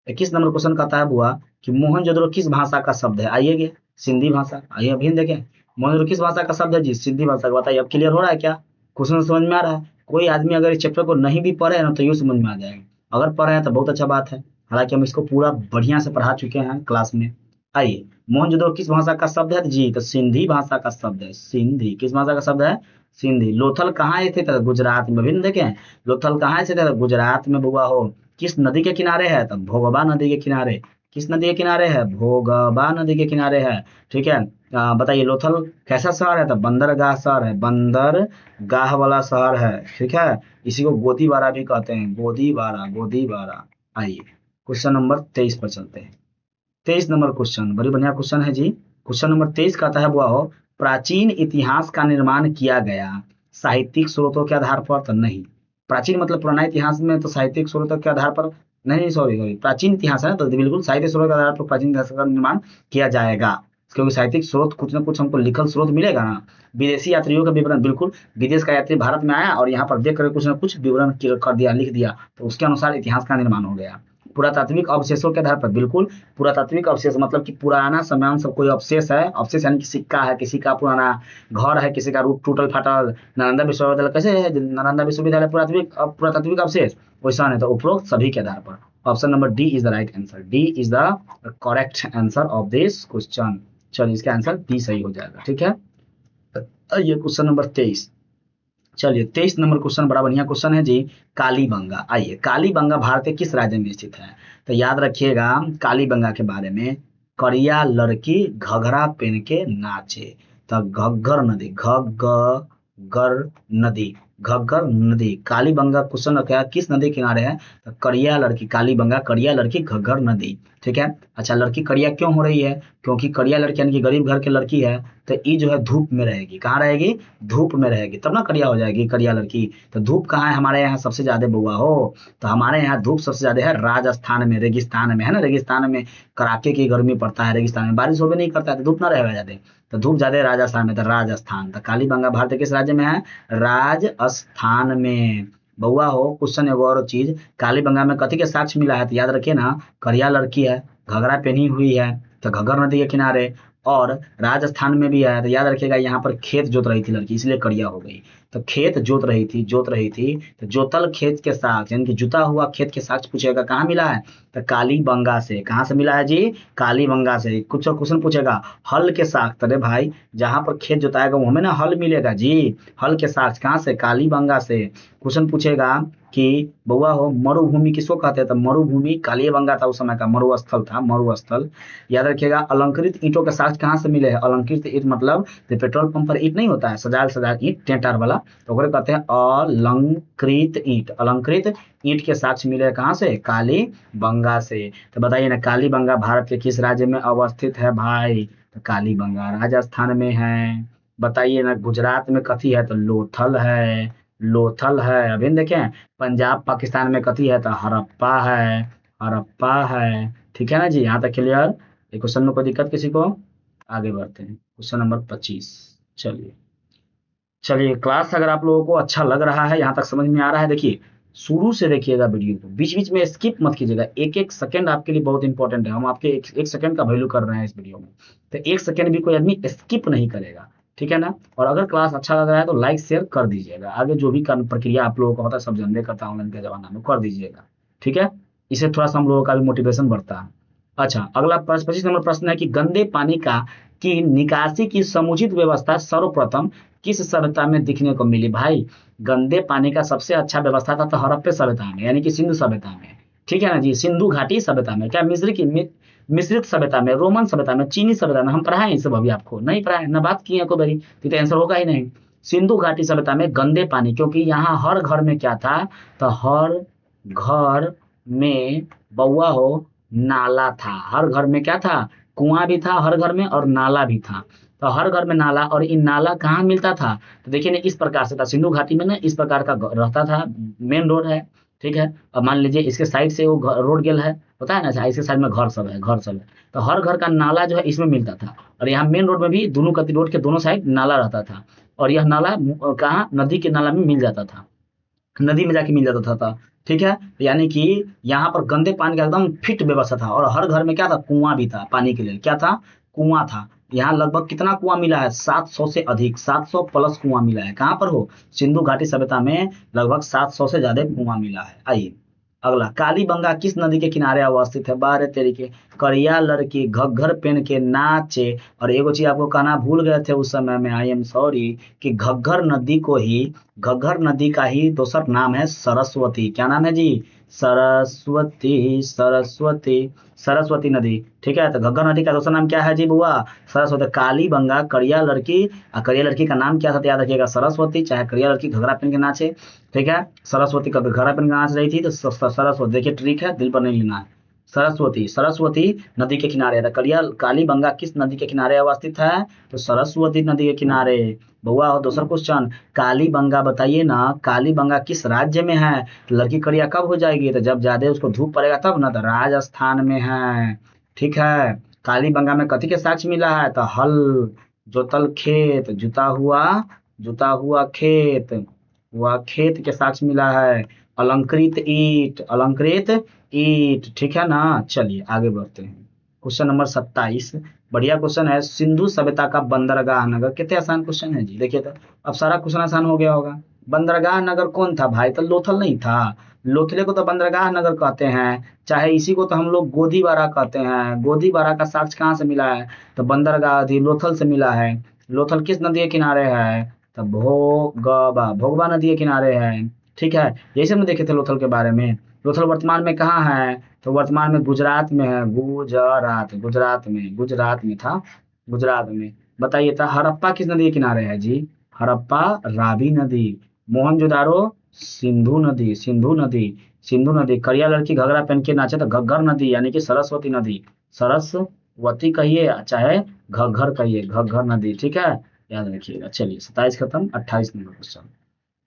21 नंबर क्वेश्चन कहता है बुआ कि मोहनजोदड़ो किस भाषा का शब्द है? आइए सिंधी भाषा। आइए अभी देखें, मोहनजोदड़ो किस भाषा का शब्द है जी? सिंधी भाषा का। बताइए अब क्लियर हो रहा है क्या? क्वेश्चन समझ में आ रहा है? कोई आदमी अगर इस चैप्टर को नहीं भी पढ़े ना तो यूँ समझ में आ जाएगा, अगर पढ़े हैं तो बहुत अच्छा बात है। हालांकि हम इसको पूरा बढ़िया से पढ़ा चुके हैं क्लास में। आइए, मोहनजोदड़ो किस भाषा का शब्द है जी? तो सिंधी भाषा का शब्द है। सिंधी किस भाषा का शब्द है? सिंधी। लोथल कहाँ स्थित है? गुजरात में। अभी देखें, लोथल कहाँ स्थित है? गुजरात में बुआ हो। किस नदी के किनारे है? तो भोगबा नदी के किनारे। किस नदी के किनारे है? भोगबा नदी के किनारे है। ठीक है। बताइए लोथल कैसा शहर है? तो बंदरगाह शहर है, बंदरगाह वाला शहर है। ठीक है। इसी को गोदीबारा भी कहते हैं, गोदीबारा, गोदीबारा। आइए क्वेश्चन नंबर 23 पर चलते हैं। 23 नंबर क्वेश्चन बड़ी बढ़िया क्वेश्चन है जी। क्वेश्चन नंबर 23 कहता है बुआ हो, प्राचीन इतिहास का निर्माण किया गया साहित्यिक स्रोतों के आधार पर? तो नहीं। प्राचीन मतलब पुराना इतिहास में, तो साहित्यिक स्रोतों के आधार पर नहीं, सॉरी सॉरी, प्राचीन इतिहास है ना, तो बिल्कुल साहित्य स्रोत के आधार पर प्राचीन इतिहास का निर्माण किया जाएगा। क्योंकि साहित्यिक स्रोत कुछ ना कुछ हमको लिखल स्रोत मिलेगा ना। विदेशी यात्रियों का विवरण, बिल्कुल विदेश का यात्री भारत में आया और यहाँ पर देख कर कुछ ना कुछ विवरण कर दिया, लिख दिया, तो उसके अनुसार इतिहास का निर्माण हो गया। पुरातात्विक अवशेषों के आधार पर, बिल्कुल पुरातात्विक अवशेष मतलब कि पुराना सामान सब कोई अवशेष है, अवशेष यानी कि सिक्का है, किसी का पुराना घर है, किसी का रूप टूटल फाटल। नालंदा विश्वविद्यालय कैसे है? नालंदा विश्वविद्यालय पुरातात्विक अवशेष, वैसा नहीं, तो उपरोक्त सभी के आधार पर। Option number D is the right answer. D is the correct answer of this question. चलिए इसका आंसर डी सही हो जाएगा। ठीक है। ये क्वेश्चन नंबर 23। चलिए 23 नंबर क्वेश्चन बड़ा बढ़िया क्वेश्चन है जी। कालीबंगा। आइए, कालीबंगा भारत के किस राज्य में स्थित है? तो याद रखिएगा कालीबंगा के बारे में, करिया लड़की घघरा पहन के नाचे। तो घग्गर नदी, घग्गर नदी, घग्गर नदी, कालीबंगा क्वेश्चन रखा है किस नदी किनारे है? तो करिया लड़की, कालीबंगा करिया लड़की घग्गर नदी। ठीक है। अच्छा, लड़की करिया क्यों हो रही है? क्योंकि करिया लड़की यानी कि गरीब घर की लड़की है, तो ये जो है धूप में रहेगी। कहाँ रहेगी? धूप में रहेगी, तब ना करिया हो जाएगी करिया लड़की। तो धूप कहाँ है हमारे यहाँ सबसे ज्यादा बुआ हो? तो हमारे यहाँ धूप सबसे ज्यादा है राजस्थान में, रेगिस्तान में, है ना। रेगिस्तान में कड़ाके की गर्मी पड़ता है, रेगिस्तान में बारिश होवे नहीं करता है, तो धूप ना रहेगा ज्यादा। तो धूप ज्यादा है राजस्थान में, तो राजस्थान। तो कालीबंगा भारत के किस राज्य में है? राजस्थान में। बउआ हो क्वेश्चन एगो और चीज, कालीबंगा में कथी के साक्ष्य मिला है? तो याद रखिए ना, करिया लड़की है, घघरा पहनी हुई है, तो घग्गर नदी के किनारे, और राजस्थान में भी है। तो याद रखिएगा यहाँ पर खेत जोत रही थी लड़की, इसलिए करिया हो गई। तो खेत जोत रही थी, जोत रही थी, तो जोतल खेत के साक्ष्य यानी कि जुता हुआ खेत के साक्ष्य पूछेगा कहाँ मिला है? तो कालीबंगा से। कहाँ से मिला है जी? कालीबंगा से। कुछ क्वेश्चन पूछेगा हल के साक्ष्य, अरे भाई जहां पर खेत जोताएगा वो हमें ना हल मिलेगा जी। हल के साक्ष्य कहाँ से? कालीबंगा से। क्वेश्चन पूछेगा कि बउआ हो मरुभूमि किसको कहते हैं? तो मरुभूमि कालीबंगा था, उस समय का मरुस्थल था, मरुस्थल। याद रखिएगा अलंकृत ईंटों के साक्ष्य कहाँ से मिले हैं? अलंकृत ईंट मतलब जो पेट्रोल पंप पर ईंट नहीं होता है, सजाल सजाल ईंट टेंटार वाला, तो ओकरे कहते हैं अलंकृत ईंट। अलंकृत ईंट के साक्ष्य मिले कहाँ से? कालीबंगा से। तो बताइए ना, कालीबंगा भारत के किस राज्य में अवस्थित है भाई? तो कालीबंगा राजस्थान में है। बताइए ना, गुजरात में कथी है? तो लोथल है, लोथल है। अभी देखें पंजाब पाकिस्तान में कथी है? तो हड़प्पा है, हड़प्पा है। ठीक है ना जी, यहाँ तक क्लियर? ये क्वेश्चन में कोई दिक्कत किसी को? आगे बढ़ते हैं क्वेश्चन नंबर 25। चलिए, चलिए क्लास अगर आप लोगों को अच्छा लग रहा है, यहाँ तक समझ में आ रहा है, देखिए शुरू से देखिएगा वीडियो को, बीच बीच में स्किप मत कीजिएगा। एक एक सेकंड आपके लिए बहुत इंपॉर्टेंट है, हम आपके एक सेकंड का वैल्यू कर रहे हैं इस वीडियो में, तो एक सेकंड भी कोई आदमी स्किप नहीं करेगा। ठीक है ना। और अगर क्लास अच्छा लग रहा है तो लाइक शेयर कर दीजिएगा, आगे जो भी प्रक्रिया आप लोगों का होता है सब जानते करता है ऑनलाइन के जमाना में, कर दीजिएगा। ठीक है। इससे थोड़ा सा हम लोगों का भी मोटिवेशन बढ़ता है। अच्छा, अगला प्रश्न 25 नंबर प्रश्न है कि गंदे पानी का की निकासी की समुचित व्यवस्था सर्वप्रथम किस सभ्यता में दिखने को मिली? भाई गंदे पानी का सबसे अच्छा व्यवस्था था तो हड़प्पा सभ्यता में, यानी कि सिंधु सभ्यता में। ठीक है ना जी, सिंधु घाटी सभ्यता में, क्या मिश्रित सभ्यता में, रोमन सभ्यता में, चीनी सभ्यता में। हम पढ़ाए ये सब? अभी आपको नहीं पढ़ाए ना, बात की है कोई बड़ी, तो आंसर होगा ही नहीं। सिंधु घाटी सभ्यता में गंदे पानी, क्योंकि यहाँ हर घर में क्या था? तो हर घर में बउआ हो नाला था। हर घर में क्या था? कुआं भी था हर घर में और नाला भी था। तो हर घर में नाला, और इन नाला कहाँ मिलता था? तो देखिए ना, इस प्रकार से था सिंधु घाटी में ना, इस प्रकार का रहता था। मेन रोड है, ठीक है। अब मान लीजिए इसके साइड से वो रोड गेल है, पता है ना, इसके साइड में घर सब है, घर सब है। तो हर घर का नाला जो है इसमें मिलता था, और यहाँ मेन रोड में भी दोनों रोड के दोनों साइड नाला रहता था। और यह नाला कहाँ? नदी के नाला में मिल जाता था, नदी में जाके मिल जाता था। ठीक है। यानी कि यहाँ पर गंदे पानी का एकदम फिट व्यवस्था था, और हर घर में क्या था? कुआं भी था पानी के लिए। क्या था? कुआं था। यहाँ लगभग कितना कुआं मिला है? 700 से अधिक, 700 प्लस कुआं मिला है। कहाँ पर हो? सिंधु घाटी सभ्यता में लगभग 700 से ज्यादा कुआं मिला है। आइए अगला, कालीबंगा किस नदी के किनारे अवस्थित है? बारह तरीके, करिया लड़की घग्घर पहन के नाचे। और एगो चीज आपको कहना भूल गए थे उस समय में, आई एम सॉरी, कि घग्घर नदी का ही दूसरा नाम है सरस्वती। क्या नाम है जी? सरस्वती, सरस्वती, सरस्वती नदी। ठीक है, तो घग्घर नदी का दूसरा नाम क्या है जी बुआ? सरस्वती। कालीबंगा करिया लड़की, और करिया लड़की का नाम क्या था तो याद रखिएगा सरस्वती, चाहे करिया लड़की घघरा पहन के नाचे। ठीक है, सरस्वती का घघरा पहन के नाच रही थी तो सरस्वती, देखिए ट्रिक है, दिल पर नहीं लेना है। सरस्वती, सरस्वती नदी के किनारे है। करिया कालीबंगा किस नदी के किनारे अवस्थित है? तो सरस्वती नदी के किनारे। बउआ हो दूसरा क्वेश्चन, कालीबंगा बताइए ना, कालीबंगा किस राज्य में है? तो लड़की करिया कब हो जाएगी? तो जब ज्यादा उसको धूप पड़ेगा तब ना, तो राजस्थान में है। ठीक है, कालीबंगा में कथी के साक्ष्य मिला है? तो हल, जोतल खेत, जुता हुआ खेत, हुआ खेत के साक्ष्य मिला है। अलंकृत ईट, अलंकृत ईट। ठीक है ना, चलिए आगे बढ़ते हैं। क्वेश्चन नंबर 27, बढ़िया क्वेश्चन है। सिंधु सभ्यता का बंदरगाह नगर, कितने आसान क्वेश्चन है जी, देखिए तो अब सारा क्वेश्चन आसान हो गया होगा। बंदरगाह नगर कौन था भाई? तो लोथल नहीं था। लोथले को तो बंदरगाह नगर कहते हैं, चाहे इसी को तो हम लोग गोदीबारा कहते हैं। गोदीबारा का साक्ष्य कहाँ से मिला है? तो बंदरगाह लोथल से मिला है। लोथल किस नदी के किनारे है? तो भोगबा नदी के किनारे है। ठीक है, यही सब देखे थे लोथल के बारे में। लोथल वर्तमान में कहाँ है? तो वर्तमान में गुजरात में है। गुजरात में था, गुजरात में। बताइए था हड़प्पा किस नदी के किनारे है जी? हड़प्पा रावी नदी। मोहनजोदारो सिंधु नदी। करिया लड़की घगरा पहन के नाचे तो घग्घर नदी, यानी कि सरस्वती नदी। सरस्वती कहिए चाहे घग्घर कहिए, घग्घर नदी। ठीक है, याद रखिएगा। चलिए 27 खत्म, 28 नंबर क्वेश्चन।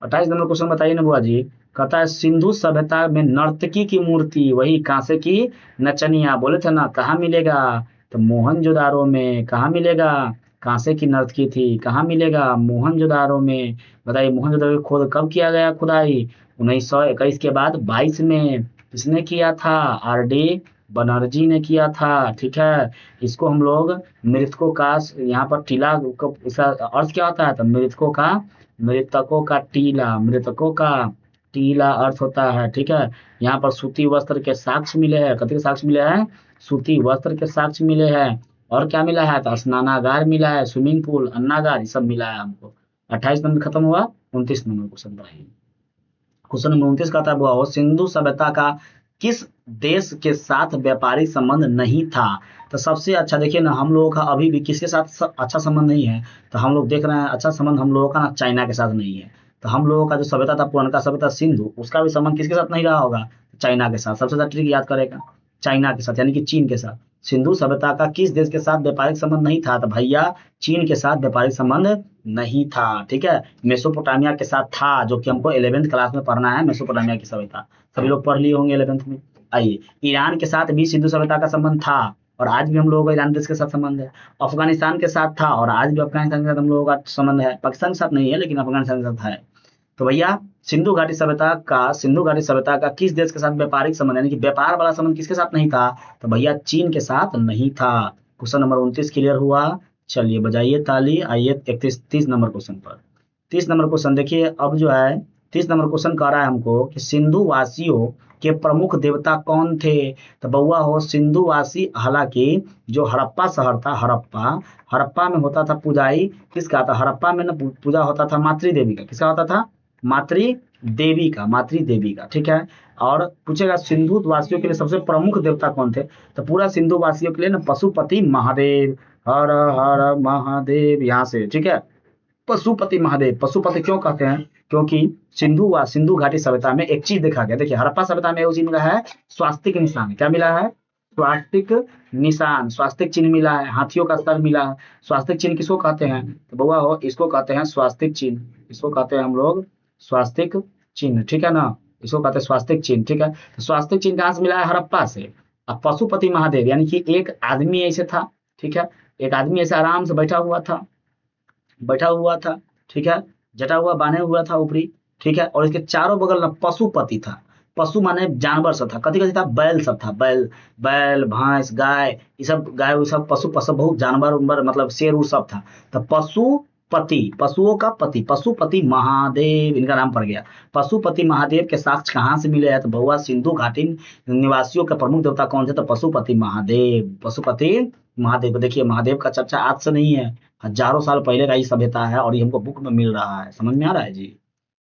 28 नंबर क्वेश्चन बताइए ना बुआ जी। कहता है सिंधु सभ्यता में नर्तकी की मूर्ति, वही कांसे की नचनिया, बोले थे ना कहाँ मिलेगा? तो मोहनजोदारो में। कहाँ मिलेगा? कांसे की नर्तकी थी, कहाँ मिलेगा? मोहनजोदारो में। बताइए मोहनजोदारो की खोद कब किया गया खुदाई? 1921 के बाद 22 में। किसने किया था? आर.डी. बनर्जी ने किया था। ठीक है, इसको हम लोग मृतकों का, यहाँ पर टीला इसका अर्थ क्या होता है? तो मृतकों का टीला अर्थ होता है। ठीक है, यहाँ पर सूती वस्त्र के साक्ष्य मिले हैं। कथी के साक्ष्य मिले हैं? सूती वस्त्र के साक्ष्य मिले हैं। और क्या मिला है? तो स्नानागार मिला है, स्विमिंग पूल, अन्नागार, ये सब मिला है हमको। 28 नंबर खत्म हुआ, 29 नंबर क्वेश्चन बताइए। क्वेश्चन नंबर 29 का था बुआ हो, सिंधु सभ्यता का किस देश के साथ व्यापारिक संबंध नहीं था? तो सबसे अच्छा देखिए ना, हम लोगों का अभी भी किसके साथ अच्छा संबंध नहीं है? तो हम लोग देख रहे हैं अच्छा संबंध हम लोगों का ना चाइना के साथ नहीं है। तो हम लोगों का जो सभ्यता था, पुराना सभ्यता सिंधु, उसका भी संबंध किसके साथ नहीं रहा होगा? चाइना के साथ। सबसे ज्यादा ट्रिक याद करेगा, चाइना के साथ, यानी कि चीन के साथ। सिंधु सभ्यता का किस देश के साथ व्यापारिक संबंध नहीं था? तो भैया चीन के साथ व्यापारिक संबंध नहीं था। ठीक है, मेसोपोटामिया के साथ था, जो कि हमको 11th क्लास में पढ़ना है, मेसोपोटामिया की सभ्यता सभी लोग पढ़ लिए होंगे 11th में। आइए, ईरान के साथ भी सिंधु सभ्यता का संबंध था, और आज भी हम लोगों का ईरान देश के साथ संबंध है। अफगानिस्तान के साथ था, और आज भी अफगानिस्तान के साथ हम लोगों का संबंध है। पाकिस्तान के साथ नहीं है, लेकिन अफगानिस्तान के साथ है। तो भैया सिंधु घाटी सभ्यता का किस देश के साथ व्यापारिक संबंध, यानी कि व्यापार वाला संबंध किसके साथ नहीं था? तो भैया चीन के साथ नहीं था। क्वेश्चन नंबर 29 क्लियर हुआ। चलिए बजाइए ताली। आइए 30 नंबर क्वेश्चन पर। 30 नंबर क्वेश्चन देखिए, अब जो है 30 नंबर क्वेश्चन कह रहा है हमको कि सिंधु वासियों के प्रमुख देवता कौन थे? तो बउआ हो, सिंधु वासी, हालांकि जो हड़प्पा शहर था, हड़प्पा में होता था पुजाई किसका? था हड़प्पा में ना पूजा होता था मातृ देवी का। किसका होता था? मातृ देवी का। ठीक है, और पूछेगा सिंधु वासियों के लिए सबसे प्रमुख देवता कौन थे? तो पूरा सिंधु वासियों के लिए ना पशुपति महादेव, हर हर महादेव, यहाँ से। ठीक है, पशुपति महादेव। पशुपति क्यों कहते हैं? क्योंकि सिंधु घाटी सभ्यता में एक चीज देखा गया। देखिए हड़प्पा सभ्यता में चीज मिला है, स्वास्तिक निशान। क्या मिला है? स्वास्तिक निशान, स्वास्तिक चिन्ह मिला है। हाथियों का सर मिला है। स्वास्तिक चिन्ह किसको कहते हैं? तो बउआ हो, इसको कहते हैं स्वास्तिक चिन्ह। इसको कहते हैं हम लोग स्वास्तिक चिन्ह। ठीक है ना, इसको कहते हैं स्वास्तिक चिन्ह। ठीक है, तो स्वास्तिक चिन्ह कहाँ से मिला है? हड़प्पा से। अब पशुपति महादेव, यानी कि एक आदमी ऐसे था। ठीक है, एक आदमी ऐसे आराम से बैठा हुआ था। ठीक है, जटा हुआ बांधे हुआ था ऊपरी। ठीक है, और इसके चारों बगल में पशुपति था। पशु माने जानवर सब था। कथी कथी था? बैल सब था। बैल भैंस गाय, ये सब गाय, वो सब पशु बहुत जानवर उनवर, मतलब शेर उ सब था। तो पति, पशुओं का पति, पशुपति महादेव इनका नाम पड़ गया। पशुपति महादेव के साक्ष्य कहाँ से मिले हैं? तो भगवा सिंधु घाटी निवासियों के प्रमुख देवता कौन थे? तो पशुपति महादेव। पशुपति महादेव, देखिए महादेव का चर्चा आज से नहीं है, हजारों साल पहले का ही सभ्यता है और ये हमको बुक में मिल रहा है। समझ में आ रहा है जी?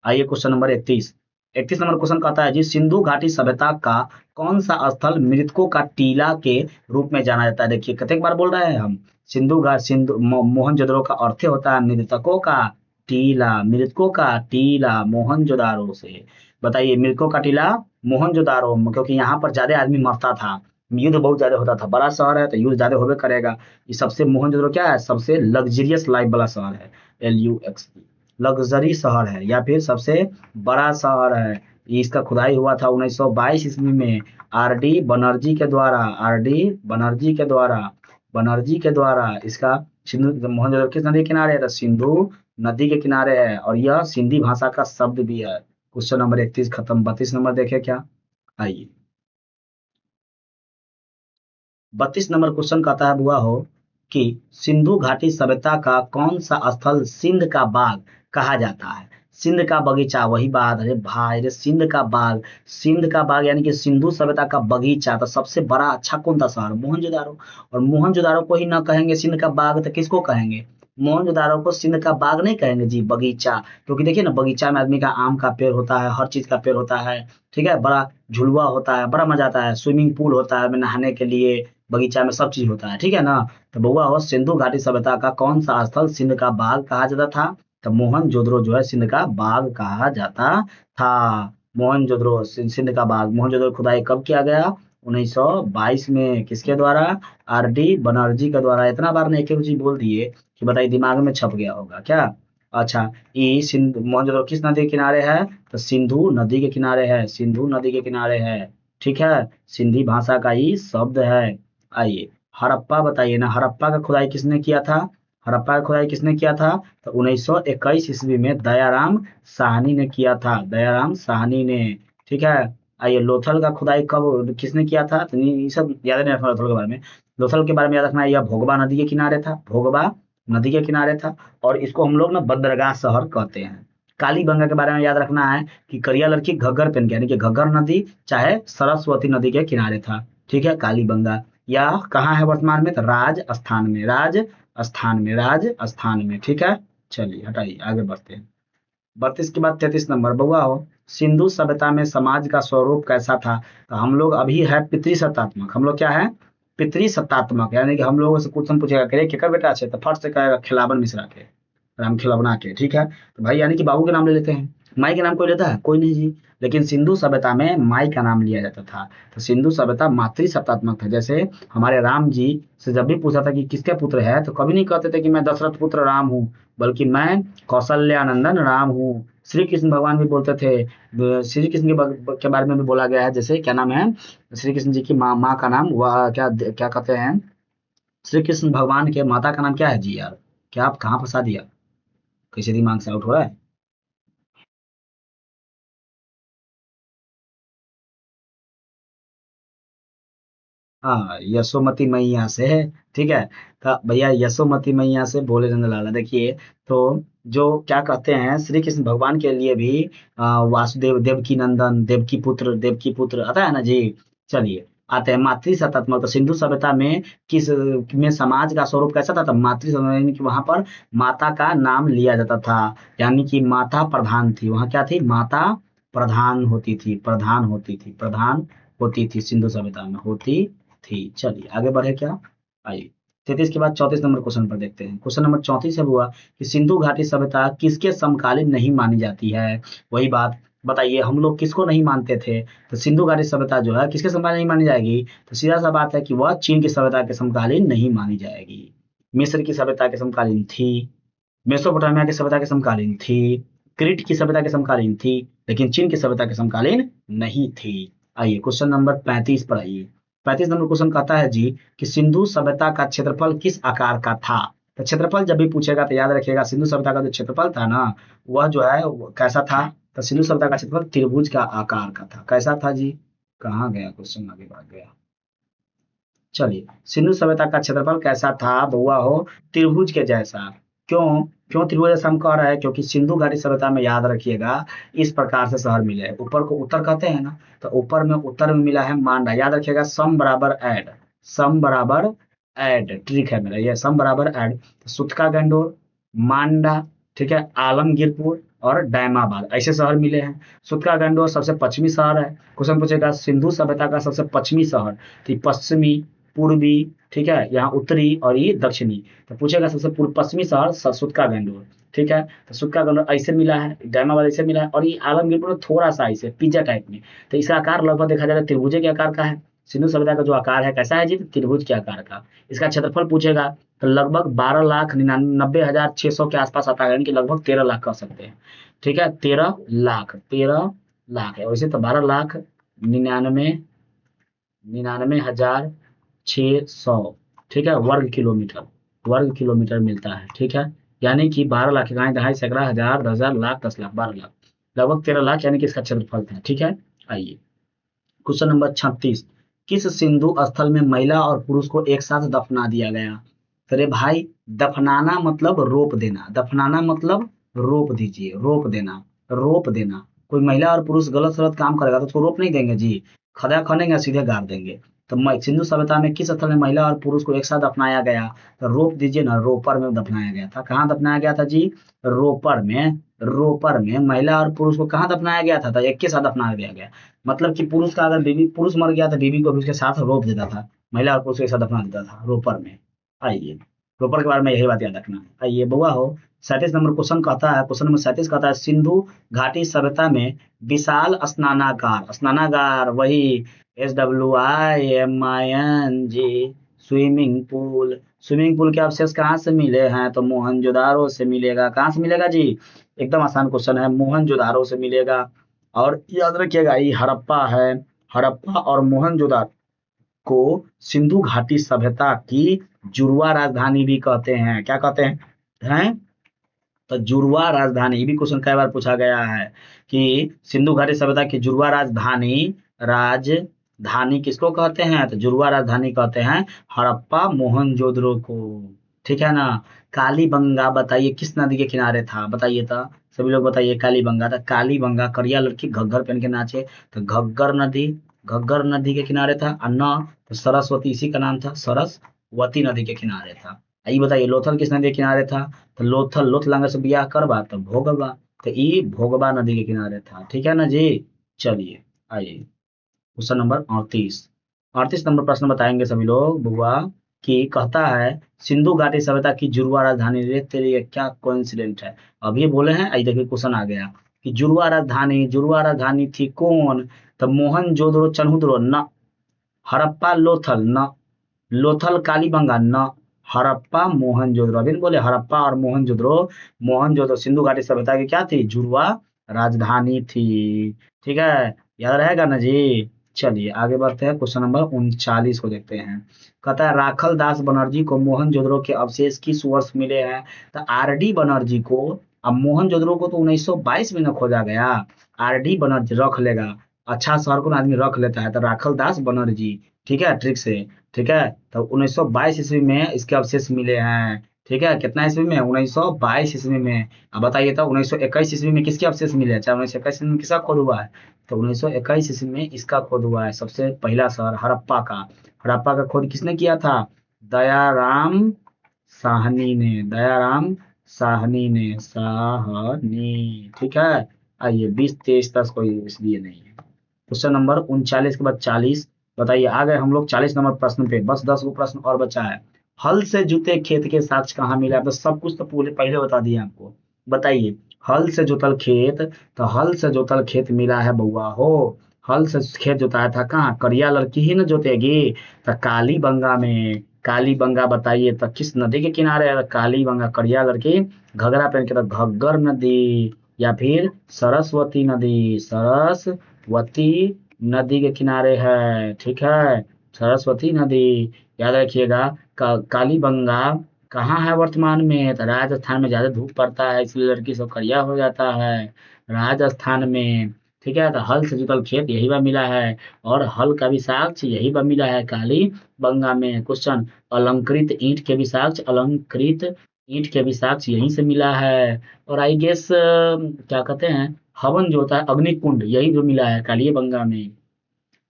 आइए क्वेश्चन नंबर 31। 31 नंबर क्वेश्चन कहता है जी, सिंधु घाटी सभ्यता का कौन सा स्थल मृतकों का टीला के रूप में जाना जाता है? देखिए कितने बार बोल रहे हैं हम, सिंधु घाट, मोहनजोदड़ो का अर्थ होता है मृतकों का टीला, मृतकों का टीला मोहनजोदारो से। बताइए मृतकों का टीला मोहनजोदारो, क्योंकि यहाँ पर ज्यादा आदमी मरता था, युद्ध बहुत ज्यादा होता था, बड़ा शहर है तो युद्ध ज्यादा होबे करेगा। ये सबसे मोहनजोदड़ो क्या है? सबसे लग्जरियस लाइफ वाला शहर है, LUX, लग्जरी शहर है या फिर सबसे बड़ा शहर है। इसका खुदाई हुआ था 1922 ईस्वी में RD बनर्जी के द्वारा, RD बनर्जी के द्वारा। इसका सिंधु मोहनजोदड़ो किस नदी के किनारे है? तो सिंधु नदी के किनारे है और यह सिंधी भाषा का शब्द भी है। क्वेश्चन नंबर 31 खत्म। 32 नंबर देखे क्या? आइए 32 नंबर क्वेश्चन कहता है बुआ हो कि सिंधु घाटी सभ्यता का कौन सा स्थल सिंध का बाग कहा जाता है? सिंध का बगीचा, वही बात। अरे भाई रे, सिंध का बाग, सिंध का बाग यानी कि सिंधु सभ्यता का बगीचा। तो सबसे बड़ा अच्छा कौन था शहर? मोहनजोदारो। और मोहनजोदारो को ही ना कहेंगे सिंध का बाग तो किसको कहेंगे? मोहनजोदारो को सिंध का बाग नहीं कहेंगे जी, बगीचा। क्योंकि देखिए ना, बगीचा में आदमी का आम का पेड़ होता है, हर चीज का पेड़ होता है, ठीक है, बड़ा झुलुआ होता है, बड़ा मजा आता है, स्विमिंग पूल होता है नहाने के लिए, बगीचा में सब चीज होता है, ठीक है ना। तो बउआ हो, सिंधु घाटी सभ्यता का कौन सा स्थल सिंध का बाग कहा जाता था? तो मोहनजोदड़ो जो है सिंध का बाग कहा जाता था। मोहनजोदड़ो सिंध का बाग। मोहनजोदड़ो खुदाई कब किया गया? 1922 में। किसके द्वारा? RD बनर्जी के द्वारा। इतना बार ने एक एक चीज बोल दिए कि बताइए दिमाग में छप गया होगा क्या? अच्छा, ये सिंधु मोहनजोदड़ो किस नदी के किनारे है? तो सिंधु नदी के किनारे है, सिंधु नदी के किनारे है, ठीक है। सिंधी भाषा का ही शब्द है। आइए हड़प्पा बताइए ना, हड़प्पा का खुदाई किसने किया था? हड़प्पा का खुदाई किसने किया था? तो 1921 ईस्वी में दयाराम साहनी ने किया था, दयाराम साहनी ने, ठीक है। आइए लोथल का खुदाई कब किसने किया था? तो ये सब याद नहीं रखना लोथल के बारे में। लोथल के बारे में याद रखना है, यह भोगबा नदी के किनारे था, भोगबा नदी के किनारे था। और इसको हम लोग ना बंदरगाह शहर कहते हैं। कालीबंगा के बारे में याद रखना है कि करिया लड़की घग्गर पहन के, यानी कि घग्गर नदी चाहे सरस्वती नदी के किनारे था, ठीक है, कालीबंगा। या कहाँ है वर्तमान में? तो राजस्थान में, राजस्थान में, राजस्थान में, ठीक है। चलिए हटाइए आगे बढ़ते हैं। 32 के बाद 33 नंबर बउआ हो, सिंधु सभ्यता में समाज का स्वरूप कैसा था? तो हम लोग अभी है पितृसत्तात्मक। हम लोग क्या है? पितृसत्तात्मक, यानी कि हम लोगों से क्वेश्चन पूछेगा करे केकर बेटा छे, तो फट से कहेगा खिलावन मिश्रा के, राम खिलौना के, ठीक है। तो भाई यानी कि बाबू के नाम ले लेते हैं। माई के नाम कोई लेता है? कोई नहीं जी। लेकिन सिंधु सभ्यता में माई का नाम लिया जाता था। तो सिंधु सभ्यता मातृ सत्तात्मक था। जैसे हमारे राम जी से जब भी पूछा था कि किसके पुत्र है, तो कभी नहीं कहते थे कि मैं दशरथ पुत्र राम हूँ, बल्कि मैं कौशल्यानंदन राम हूँ। श्री कृष्ण भगवान भी बोलते थे, श्री कृष्ण के बारे में भी बोला गया है। जैसे क्या नाम है श्री कृष्ण जी की माँ का नाम, वह क्या क्या कहते हैं, श्री कृष्ण भगवान के माता का नाम क्या है जी यार? क्या आप कहाँ फंसा दिया? कैसे दिमाग से आउट हो रहा है? हाँ, यशोमती मैया से, ठीक है। तो भैया यशोमती मैया से बोले नंद लाला, देखिए तो जो क्या कहते हैं श्री कृष्ण भगवान के लिए भी वासुदेव, देवकी नंदन, देवकी पुत्र आता है ना जी। चलिए आते हैं मातृ सत्तात्मक। तो सिंधु सभ्यता में किस में समाज का स्वरूप कैसा था? तो मातृ सभ्यता, यानी कि वहां पर माता का नाम लिया जाता था, यानी कि माता प्रधान थी। वहां क्या थी? माता प्रधान होती थी, प्रधान होती थी, प्रधान होती थी, सिंधु सभ्यता में होती थी। चलिए आगे बढ़े क्या? आइए 33 के बाद 34 नंबर क्वेश्चन पर देखते हैं। क्वेश्चन नंबर 34 है हुआ कि सिंधु घाटी सभ्यता किसके समकालीन नहीं मानी जाती है? वही बात, बताइए हम लोग किसको नहीं मानते थे? तो सिंधु घाटी सभ्यता जो है किसके समकालीन नहीं मानी जाएगी? तो सीधा सा बात है कि वह चीन की सभ्यता के समकालीन नहीं मानी जाएगी। मिस्र की सभ्यता के समकालीन थी, मेसोपोटामिया की सभ्यता के समकालीन थी, क्रीट की सभ्यता के समकालीन थी, लेकिन चीन की सभ्यता के समकालीन नहीं थी। आइए क्वेश्चन नंबर 35 पर आइए। 35 नंबर क्वेश्चन कहता है जी कि सिंधु सभ्यता का क्षेत्रफल किस आकार का था? तो क्षेत्रफल जब भी पूछेगा तो याद रखिएगा, सिंधु सभ्यता का जो क्षेत्रफल था ना, वह जो है वो कैसा था? तो सिंधु सभ्यता का क्षेत्रफल त्रिभुज का आकार का था। कैसा था जी? कहाँ गया क्वेश्चन, आगे बढ़ गया। चलिए सिंधु सभ्यता का क्षेत्रफल कैसा था बउआ हो? त्रिभुज के जैसा, क्यों क्यों त्रिभुज ऐसा हम कह रहे हैं? क्योंकि सिंधु घाटी सभ्यता में याद रखिएगा इस प्रकार से शहर मिले हैं। ऊपर को उत्तर कहते हैं ना, तो ऊपर में उत्तर में मिला है मांडा। याद रखिएगा सम बराबर ऐड, सम बराबर ऐड ट्रिक है मेरा ये, सम बराबर ऐड। सुतका गंडोर, मांडा, ठीक है, आलमगीरपुर और डायमाबाद ऐसे शहर मिले हैं। सुतका गंडोर सबसे पश्चिमी शहर है। क्वेश्चन पूछेगा सिंधु सभ्यता का सबसे पश्चिमी शहर, तो ये पश्चिमी, पूर्वी, ठीक है, यहाँ उत्तरी और ये दक्षिणी। तो पूछेगा सबसे पूर्व पश्चिमी शहर सुतका गंडोर, ठीक है। तो सुतका गंडोर ऐसे मिला है, डायमाबाद ऐसे मिला है, और ये आलमगीरपुर में थोड़ा सा ऐसे पिज्जा टाइप में। तो इसका आकार लगभग देखा जाए तो त्रिभुज के आकार का है। सिंधु सभ्यता का जो आकार है कैसा है जी? तो त्रिभुज के आकार का। इसका क्षेत्रफल पूछेगा तो लगभग 12,99,600 के आसपास आता है, यानी कि लगभग 13 लाख कह सकते हैं, ठीक है। 13 लाख, 13 लाख है वैसे तो 12,99,99,600, ठीक है, वर्ग किलोमीटर मिलता है, ठीक है। यानी कि 12 लाख, इकाई, दहाई, सैकड़ा, हजार, 10,000, लाख, 10 लाख, 12 लाख, लगभग 13 लाख, यानी कि इसका क्षेत्रफल था, ठीक है। आइए क्वेश्चन नंबर 36, किस सिंधु स्थल में महिला और पुरुष को एक साथ दफना दिया गया? अरे भाई, दफनाना मतलब रोप देना, दफनाना मतलब रोप दीजिए, रोप देना, रोप देना। कोई महिला और पुरुष गलत सलत काम करेगा तो उसको रोप नहीं देंगे जी, खदा खनेंगे सीधे गाड़ देंगे। तो सिंधु सभ्यता में किस स्थल में महिला और पुरुष को एक साथ दफनाया गया? तो रोप दीजिए ना, रोपर में दफनाया गया था। कहाँ दफनाया गया था जी? रोपर में, रोपर में महिला और पुरुष को कहाँ दफनाया गया था? तो एक के साथ दफना दिया गया। मतलब कि पुरुष का अगर बीवी, पुरुष मर गया तो बीवी को भी उसके साथ रोप देता था, महिला और पुरुष को एक साथ दफना देता था रोपर में। आइए रोपर के बारे में यही बात याद रखना। आइए बउआ हो, 37 नंबर क्वेश्चन कहता है, क्वेश्चन नंबर 37 कहता है सिंधु घाटी सभ्यता में विशाल स्नानागार, स्नानागार वही SWIMING, swimming pool, swimming pool के अवशेष कहाँ से मिले हैं? तो मोहनजोदारो से मिलेगा। कहाँ से मिलेगा जी? एकदम आसान क्वेश्चन है, मोहनजोदारो से मिलेगा। और याद रखिएगा ये हड़प्पा है, हड़प्पा और मोहनजोदारो को सिंधु घाटी सभ्यता की जुड़वा राजधानी भी कहते हैं। क्या कहते हैं? तो जुड़वा राजधानी, ये भी क्वेश्चन कई बार पूछा गया है कि सिंधु घाटी सभ्यता की जुड़वा राजधानी, राजधानी किसको कहते हैं? तो जुड़वा राजधानी कहते हैं हड़प्पा मोहनजोदड़ो को, ठीक है ना। कालीबंगा बताइए किस नदी के किनारे था? बताइए तो सभी लोग बताइए। कालीबंगा, तो कालीबंगा करिया लड़की घग्गर पहन के नाचे, तो घग्गर नदी, घग्गर नदी के किनारे था। और न तो सरस्वती, इसी का नाम था, सरस्वती नदी के किनारे था। ये बताइए लोथल किस नदी के किनारे था? तो लोथल, लोथलांगा से बियाह करबा तो भोगबा, तो ये भोगबा नदी के किनारे था, ठीक है ना जी। चलिए आइए क्वेश्चन नंबर 38, 38 नंबर प्रश्न बताएंगे सभी लोग बुआ, कि कहता है सिंधु घाटी सभ्यता की जुड़वा राजधानी, रे तेरी ये क्या कोइंसिडेंट है। अभी बोले हैं, आई देखिए क्वेश्चन आ गया कि जुड़वा राजधानी, जुड़वा राजधानी थी कौन? तो मोहनजोदड़ो चन्हुद्रो न, हड़प्पा लोथल न, लोथल कालीबंगा न, हड़प्पा मोहनजोदड़ो। अभी बोले हड़प्पा और मोहनजोदड़ो, मोहनजोदड़ो सिंधु घाटी सभ्यता की क्या थी? जुड़वा राजधानी थी, ठीक है, याद रहेगा ना जी। चलिए आगे बढ़ते हैं, क्वेश्चन नंबर 39 को देखते हैं। कहता है राखल दास बनर्जी को मोहनजोदड़ो के अवशेष किस वर्ष मिले हैं? तो RD बनर्जी को, अब मोहनजोदड़ो को तो 1922 में न खोजा गया। RD बनर्जी रख लेगा, अच्छा शहर को आदमी रख लेता है, तो राखल दास बनर्जी, ठीक है, ट्रिक से, ठीक है। तो 1922 ईस्वी में इसके अवशेष मिले हैं, ठीक है। कितना ईस्वी में? 1922 ईस्वी में। अब बताइए तो 1921 ईस्वी में किसके अवशेष मिले हैं? चाहे 1921 ईस्वी में किसका खोद हुआ है? तो 1921 ईस्वी में इसका खोद हुआ है, सबसे पहला शहर हड़प्पा का। हड़प्पा का खोद किसने किया था? दयाराम साहनी ने, दयाराम साहनी ने, साहनी, ठीक है। आइए 20, 23, 10 कोई इसलिए नहीं है। क्वेश्चन नंबर 39 के बाद 40, बताइए आ गए हम लोग 40 नंबर प्रश्न पे, बस 10 गो प्रश्न और बचा है। हल से जुते खेत के साक्ष्य कहाँ मिला? तो सब कुछ तो पूरे पहले बता दिए आपको। बताइए हल से जोतल खेत, तो हल से जोतल खेत मिला है बउआ हो, हल से खेत जोताया था कहाँ? करिया लड़की ही न जोतेगी, तो कालीबंगा में। कालीबंगा बताइए तो किस नदी के किनारे है? कालीबंगा करिया लड़की घगरा पहन के, तो घग्गर नदी या फिर सरस्वती नदी, सरस्वती नदी के किनारे है, ठीक है, सरस्वती नदी। याद रखिएगा कालीबंगा कहाँ है वर्तमान में? तो राजस्थान में ज्यादा धूप पड़ता है, इसलिए लड़की सब करिया हो जाता है राजस्थान में, ठीक है। तो हल से जुतल खेत यही बा मिला है, और हल का भी साक्ष्य यही बा मिला है कालीबंगा में। क्वेश्चन, अलंकृत ईंट के भी साक्ष्य, अलंकृत ईंट के भी साक्ष्य यहीं से मिला है। और आई गेस क्या कहते हैं, हवन जो होता है अग्निकुंड, यही जो मिला है कालियबंगा में।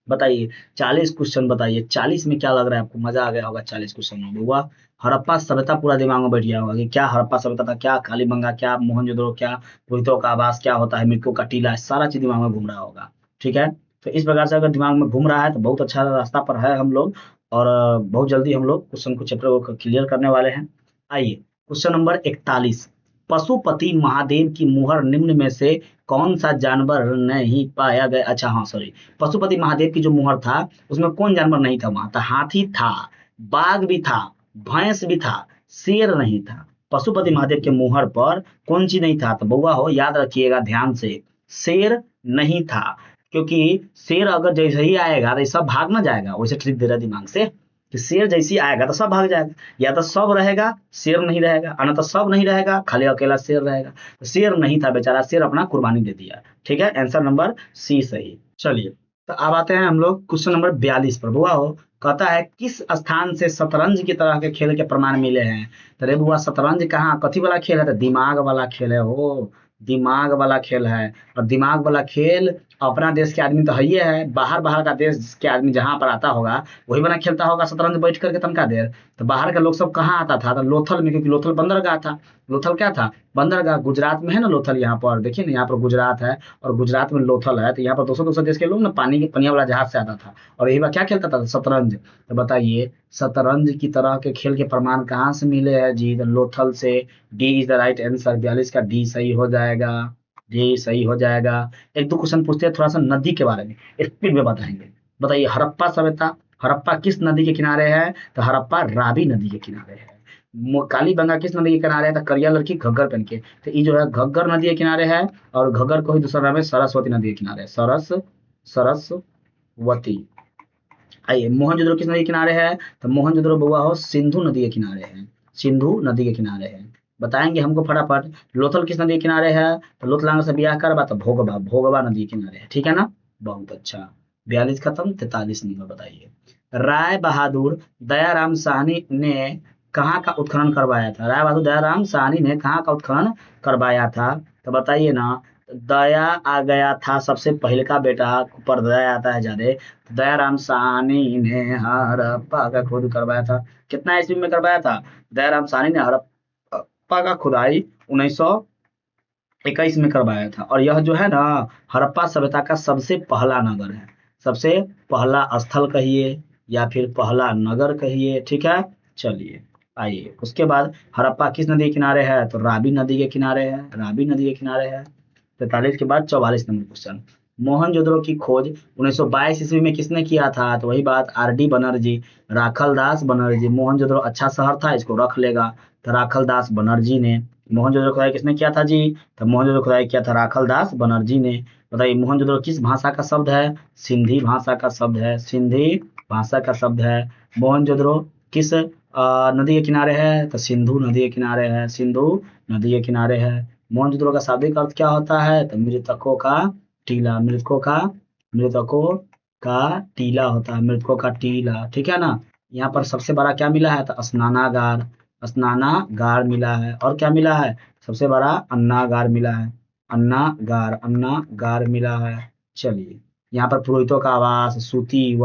बताइए 40 क्वेश्चन बताइए, 40 में क्या लग रहा है आपको, मजा आ गया होगा 40 क्वेश्चन में हुआ। हड़प्पा सभ्यता पूरा दिमाग में बैठ गया होगा कि क्या हड़प्पा सभ्यता था, क्या कालीबंगा, क्या मोहनजोदड़ो, क्या पुरातत्व का आवास, क्या होता है मृतकों का टीला, सारा चीज दिमाग में घूम रहा होगा। ठीक है, तो इस प्रकार से अगर दिमाग में घूम रहा है तो बहुत अच्छा रास्ता पर है हम लोग। और बहुत जल्दी हम लोग क्वेश्चन को चैप्टर को क्लियर करने वाले हैं। आइए क्वेश्चन नंबर 41, पशुपति महादेव की मुहर निम्न में से कौन सा जानवर नहीं पाया गया, अच्छा हाँ सॉरी, पशुपति महादेव की जो मुहर था उसमें कौन जानवर नहीं था, वहां था हाथी था, बाघ भी था, भैंस भी था, शेर नहीं था। पशुपति महादेव के मुहर पर कौन चीज नहीं था, तो बउआ हो याद रखिएगा ध्यान से, शेर नहीं था। क्योंकि शेर अगर जैसे ही आएगा तो ये सब भाग ना जाएगा, वैसे ट्रिक दे रहा है दिमाग से कि शेर जैसे ही आएगा तो सब भाग जाएगा, या तो सब रहेगा शेर नहीं रहेगा, और न तो सब नहीं रहेगा खाली अकेला शेर रहेगा। तो शेर नहीं था बेचारा, शेर अपना कुर्बानी दे दिया। ठीक है, आंसर नंबर सी सही। चलिए, तो अब आते हैं हम लोग क्वेश्चन नंबर 42 पर। बुआ हो कहता है किस स्थान से शतरंज की तरह के खेल के प्रमाण मिले हैं। तो रे बुआ शतरंज कहाँ कथी वाला खेल है, तो दिमाग वाला खेल है हो, दिमाग वाला खेल है। और दिमाग वाला खेल अपना देश के आदमी तो है ही है, बाहर बाहर का देश के आदमी जहां पर आता होगा वही बना खेलता होगा शतरंज बैठ करके तनका देर। तो बाहर के लोग सब कहाँ आता था, तो लोथल में, क्योंकि लोथल बंदरगाह था। लोथल क्या था, बंदरगाह। गुजरात में है ना लोथल, यहाँ पर देखिए ना, यहाँ पर गुजरात है और गुजरात में लोथल है। तो यहाँ पर दूसरे दूसरे देश के लोग ना पानी के पनिया वाला जहाज से आता था, और यही बार क्या खेलता था, शतरंज। तो बताइए शतरंज की तरह के खेल के प्रमाण कहाँ से मिले हैं जी, तो लोथल से। D is the right answer, 42 का डी सही हो जाएगा, डी सही हो जाएगा। एक दो क्वेश्चन पूछते हैं थोड़ा सा नदी के बारे में, स्पीड में बताएंगे। बताइए हड़प्पा सभ्यता, हड़प्पा किस नदी के किनारे है, तो हड़प्पा रावी नदी के किनारे है। कालीबंगा किस नदी के किनारे है, तो करिया लड़की घग्गर पहन के। तो ये जो है घग्गर नदी के किनारे है, और घग्गर को ही दूसरा नाम है सरस्वती नदी के किनारे है, सरस्वती। आइए मोहनजोदड़ो किस नदी के किनारे है, तो मोहनजोदड़ो बउआ हो सिंधु नदी के किनारे है, सिंधु नदी के किनारे है। बताएंगे हमको फटाफट। लोथल किस नदी के किनारे है, तो लोथलांग से ब्याह करवा तो भोगबा, भोगबा नदी के किनारे है। ठीक है ना, बहुत अच्छा। 42 खत्म, 43 नंबर बताइए। राय बहादुर दयाराम साहनी ने कहाँ का उत्खनन करवाया था, राय बहादुर दयाराम साहनी ने कहाँ का उत्खनन करवाया था, तो बताइए ना। दया आ गया था सबसे पहले का बेटा, पर दया आता है ज्यादा। दयाराम साहनी ने हड़प्पा का खोद करवाया था, कितना ईस्वी में करवाया था, दयाराम साहनी ने हड़प्पा का खुदाई 1921 में करवाया था। और यह जो है ना हड़प्पा सभ्यता का सबसे पहला नगर है, सबसे पहला स्थल कहिए या फिर पहला नगर कहिए। ठीक है, चलिए आइए उसके बाद हड़प्पा किस नदी के किनारे है, तो रावी नदी के किनारे है, रावी नदी के किनारे है। 43 के बाद 44 नंबर क्वेश्चन, मोहनजोदड़ो की खोज 1922 ईस्वी में किसने किया था, तो वही बात आर डी बनर्जी, राखल दास बनर्जी। मोहनजोदड़ो अच्छा शहर था, इसको रख लेगा, तो राखल दास बनर्जी ने। मोहनजोदड़ो खुदाई किसने किया था जी, तो मोहनजोदड़ो खुदाई किया था राखल दास बनर्जी ने। बताइए मोहनजोदड़ो किस भाषा का शब्द है, सिंधी भाषा का शब्द है, सिंधी भाषा का शब्द है। मोहनजोदड़ो किस नदी के किनारे है, तो सिंधु नदी के किनारे है, सिंधु नदी के किनारे है। मोहनजोदड़ो का शाब्दिक अर्थ क्या होता है, तो मृतकों का टीला, मृतकों का टीला होता है, मृतकों का टीला। ठीक है ना। यहाँ पर सबसे बड़ा क्या मिला है, तो स्नानागार, स्नानागार मिला है। और क्या मिला है, सबसे बड़ा अन्नागार मिला है, अन्नागार मिला है। चलिए यहाँ पर पुरोहितों का आवास, सूती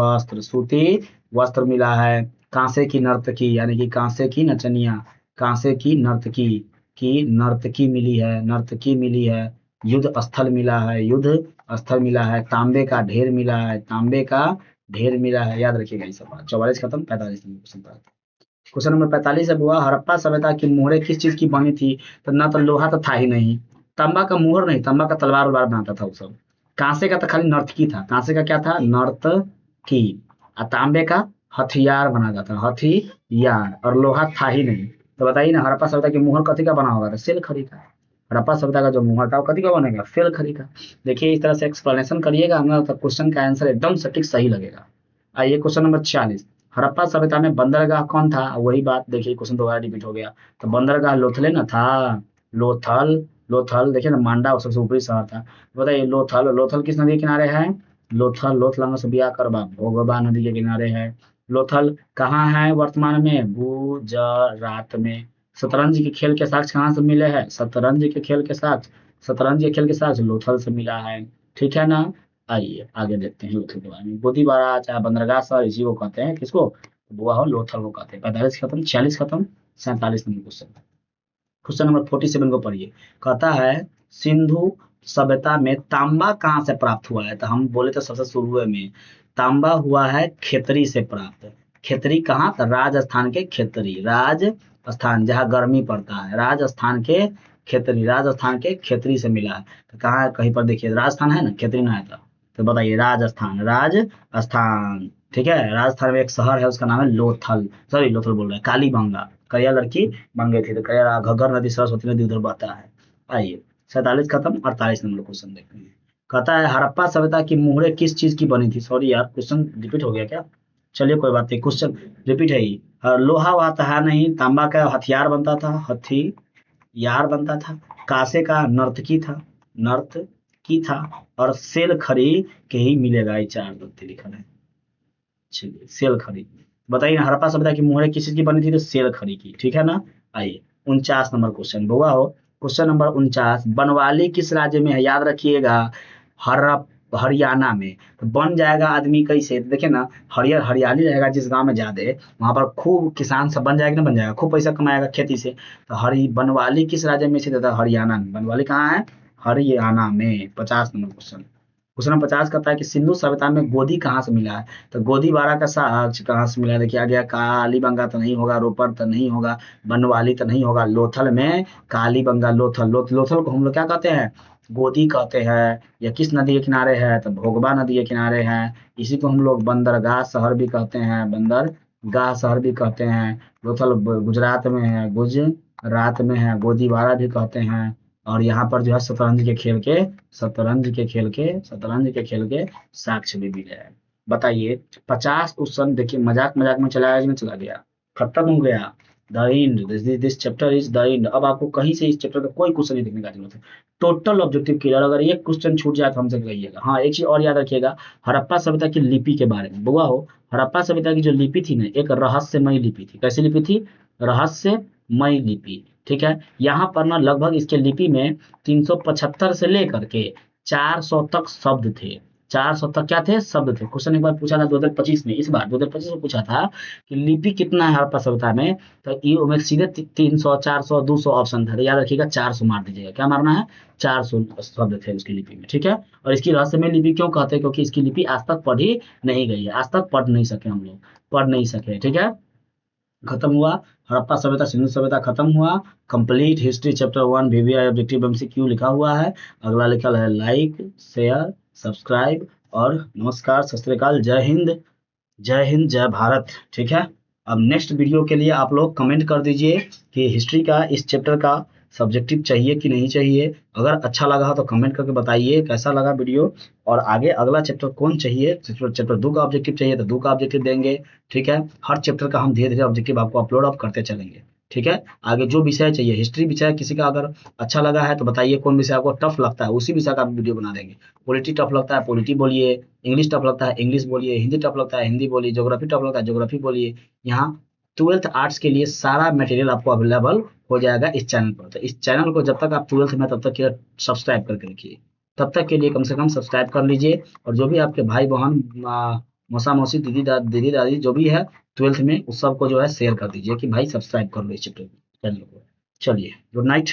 वस्त्र मिला है। कांसे की नर्तकी, यानी कि कांसे की नचनिया, कांसे की नर्तकी मिली है, नर्तकी मिली है। युद्ध स्थल मिला है, युद्ध स्थल मिला है। तांबे का ढेर मिला है, तांबे का ढेर मिला है। याद रखिएगा ये सब बात। 44 खत्म, 45 नंबर क्वेश्चन पर। क्वेश्चन नंबर 45 है बुआ, हड़प्पा सभ्यता की मोहरें किस चीज की बनी थी, तो ना तो लोहा तो था ही नहीं, तांबा का मोहर नहीं, तांबा का तलवार उलवार बनाता था वो सब। कांसे का तो खाली नर्तकी था, कांसे का क्या था, नर्तकी। और तांबे का हथियार बनाता था, हथियार। और लोहा था ही नहीं। तो बताइए ना हड़प्पा सभ्यता की मोहर कथी का बना होगा, तो सेल खड़ी का। हड़प्पा सभ्यता का जो मोहर था वो कथी का बनेगा, सेल खड़ी का। देखिए इस तरह से एक्सप्लेनेशन करिएगा ना, तो क्वेश्चन का आंसर एकदम सटीक सही लगेगा। आइए क्वेश्चन नंबर 46, हड़प्पा सभ्यता में बंदरगाह कौन था, वही बात देखिए क्वेश्चन दोबारा रिपीट हो गया। तो बंदरगाह लोथले ना था, लोथल, लोथल देखिए ना, मांडा सबसे ऊपरी शहर था। बताइए लोथल, लोथल किस नदी के किनारे है, लोथल लोथलंग से बिया करबा भोगबा नदी के किनारे है। लोथल कहाँ है वर्तमान में, गुजरात में, शतरंज के खेल के साक्ष्य कहाँ से मिले हैं? शतरंज के खेल के साक्ष्य, शतरंज के खेल के साक्ष्य लोथल से मिला है, ठीक है ना। आइए आगे देखते हैं लोथल के बारे में। गोदीबारा चाहे बंदरगाह शहर इसी को कहते हैं, किसको? बुआ हो लोथल को कहते हैं। 45 खत्म, 46 खत्म, 47 नंबर क्वेश्चन। क्वेश्चन नंबर 47 को पढ़िए। कहता है सिंधु सभ्यता में तांबा कहाँ से प्राप्त हुआ है? तो हम बोले तो सबसे शुरू में तांबा हुआ है खेतरी से प्राप्त। खेतरी कहाँ? तो राजस्थान के खेतरी, राजस्थान जहाँ गर्मी पड़ता है, राजस्थान के खेतरी, राजस्थान के खेतरी से मिला है। तो कहाँ है? कहीं पर देखिए राजस्थान है ना, खेतरी ना है तो बताइए राजस्थान, राजस्थान, ठीक है। राजस्थान में एक शहर है उसका नाम है लोथल, सॉरी लोथल बोल रहे हैं, कालीबंगा। करिया लड़की मंगे थी तो करिया, घग्गर नदी सरस्वती नदी उधर बहता है। आइए 47 खत्म, 48 नंबर क्वेश्चन देखते हैं। कहता है हड़प्पा सभ्यता की मुहरें किस चीज की बनी थी? सॉरी यार क्वेश्चन रिपीट हो गया क्या? चलिए कोई बात नहीं, क्वेश्चन रिपीट है ही। लोहा वहा था नहीं, तांबा का हथियार बनता था, हथियार बनता था। कांसे का नर्तकी था, नर्तकी था। और सेल खड़ी के ही मिलेगा, ये चार गलती लिखा है। चलिए सेल खड़ी, बताइए ना हड़प्पा सभ्यता की मुहरें किस चीज की बनी थी? तो सेल खड़ी की, ठीक है ना। आइए 49 नंबर क्वेश्चन बुआ हो। क्वेश्चन नंबर 49, बनवाली किस राज्य में है? याद रखिएगा हरप हरियाणा में। तो बन जाएगा आदमी कैसे? तो देखिए ना, हरियाली रहेगा जिस गांव में ज्यादा, वहां पर खूब किसान सब बन जाएगा ना, बन जाएगा, खूब पैसा कमाएगा खेती से। तो हरी बनवाली किस राज्य में स्थित है? हरियाणा में। बनवाली कहाँ है? हरियाणा में। 50 नंबर क्वेश्चन। क्वेश्चन नंबर 50 कहता है कि सिंधु सभ्यता में गोदी कहाँ से मिला है? तो गोदीबारा का साक्ष्य कहाँ से मिला है? देखिए आ गया, कालीबंगा तो नहीं होगा, रोपर तो नहीं होगा, बनवाली तो नहीं होगा, लोथल में कालीबंगा, लोथल को हम लोग क्या कहते हैं? गोदी कहते हैं। या किस नदी के किनारे है? तो भोगबा नदी के किनारे है। इसी को हम लोग बंदरगाह शहर भी कहते हैं, बंदरगाह शहर भी कहते हैं। लोथल गुजरात में है, गुजरात में है, गोदीबारा भी कहते हैं। और यहाँ पर जो है शतरंज के खेल के साक्ष्य भी मिले हैं। बताइए 50 क्वेश्चन, देखिए मजाक मजाक में चला गया कि नहीं चला गया? खत्म हो गया। The end, this chapter is the end. अब आपको कहीं से इस चैप्टर का कोई क्वेश्चन नहीं देखने का जरूरत है। Total objective clear. अगर एक क्वेश्चन छूट जाए तो हमसे कहिएगा। हाँ एक चीज और याद रखिएगा, हड़प्पा सभ्यता की लिपि के बारे में बुआ हो। हड़प्पा सभ्यता की जो लिपि थी ना, एक रहस्यमयी लिपि थी। कैसी लिपि थी? रहस्यमयी लिपि, ठीक है। यहाँ पर ना लगभग इसके लिपि में 375 से लेकर के 400 तक शब्द थे। 400 तक क्या थे? शब्द थे। क्वेश्चन एक बार पूछा था 2025 में, इस बार 2025 में पूछा था कि लिपि कितना है हड़प्पा सभ्यता में। तो ये में सीधे 300, 400, 200 ऑप्शन था। तो याद रखिएगा 400 मार दीजिएगा। क्या मारना है? 400 शब्द थे उसकी लिपि में, ठीक है। और इसकी रहस्यमय लिपि क्यों कहते हैं? क्योंकि इसकी लिपि आज तक पढ़ी नहीं गई है, आज तक पढ़ नहीं सके हम लोग, पढ़ नहीं सके, ठीक है। खत्म हुआ हड़प्पा सभ्यता, सिंधु सभ्यता खत्म हुआ। Complete history chapter 1 VVI objective MCQ लिखा हुआ है। अगला लिखा है लाइक, शेयर, सब्सक्राइब और नमस्कार, सत श्री अकाल, जय हिंद, जय हिंद, जय भारत, ठीक है। अब नेक्स्ट वीडियो के लिए आप लोग कमेंट कर दीजिए कि हिस्ट्री का इस चैप्टर का सब्जेक्टिव चाहिए कि नहीं चाहिए। अगर अच्छा लगा हो तो कमेंट करके बताइए कैसा लगा वीडियो। और आगे अगला चैप्टर कौन चाहिए? चैप्टर 2 का ऑब्जेक्टिव चाहिए तो 2 का ऑब्जेक्टिव देंगे, ठीक है। हर चैप्टर का हम धीरे धीरे ऑब्जेक्टिव आपको अपलोड अप करते चलेंगे, ठीक है। आगे जो विषय चाहिए, हिस्ट्री विषय किसी का अगर अच्छा लगा है तो बताइए कौन विषय आपको टफ लगता है, उसी विषय का वीडियो बना देंगे। पॉलिटी टफ लगता है पॉलिटी बोलिए, इंग्लिश टफ लगता है इंग्लिश बोलिए, हिंदी टफ लगता है हिंदी बोलिए, ज्योग्राफी टफ लगता है ज्योग्राफी बोलिए। यहाँ 12th आर्ट्स के लिए सारा मटेरियल आपको अवेलेबल हो जाएगा इस चैनल पर। तो इस चैनल को जब तक आप 12th में तब तक के सब्सक्राइब करके रखिए, तब तक के लिए कम से कम सब्सक्राइब कर लीजिए। और जो भी आपके भाई बहन, मौसा मौसी, दीदी दादी जो भी है 12th में, उस सबको जो है शेयर कर दीजिए कि भाई सब्सक्राइब कर लो इस चैनल को। चलिए गुड नाइट।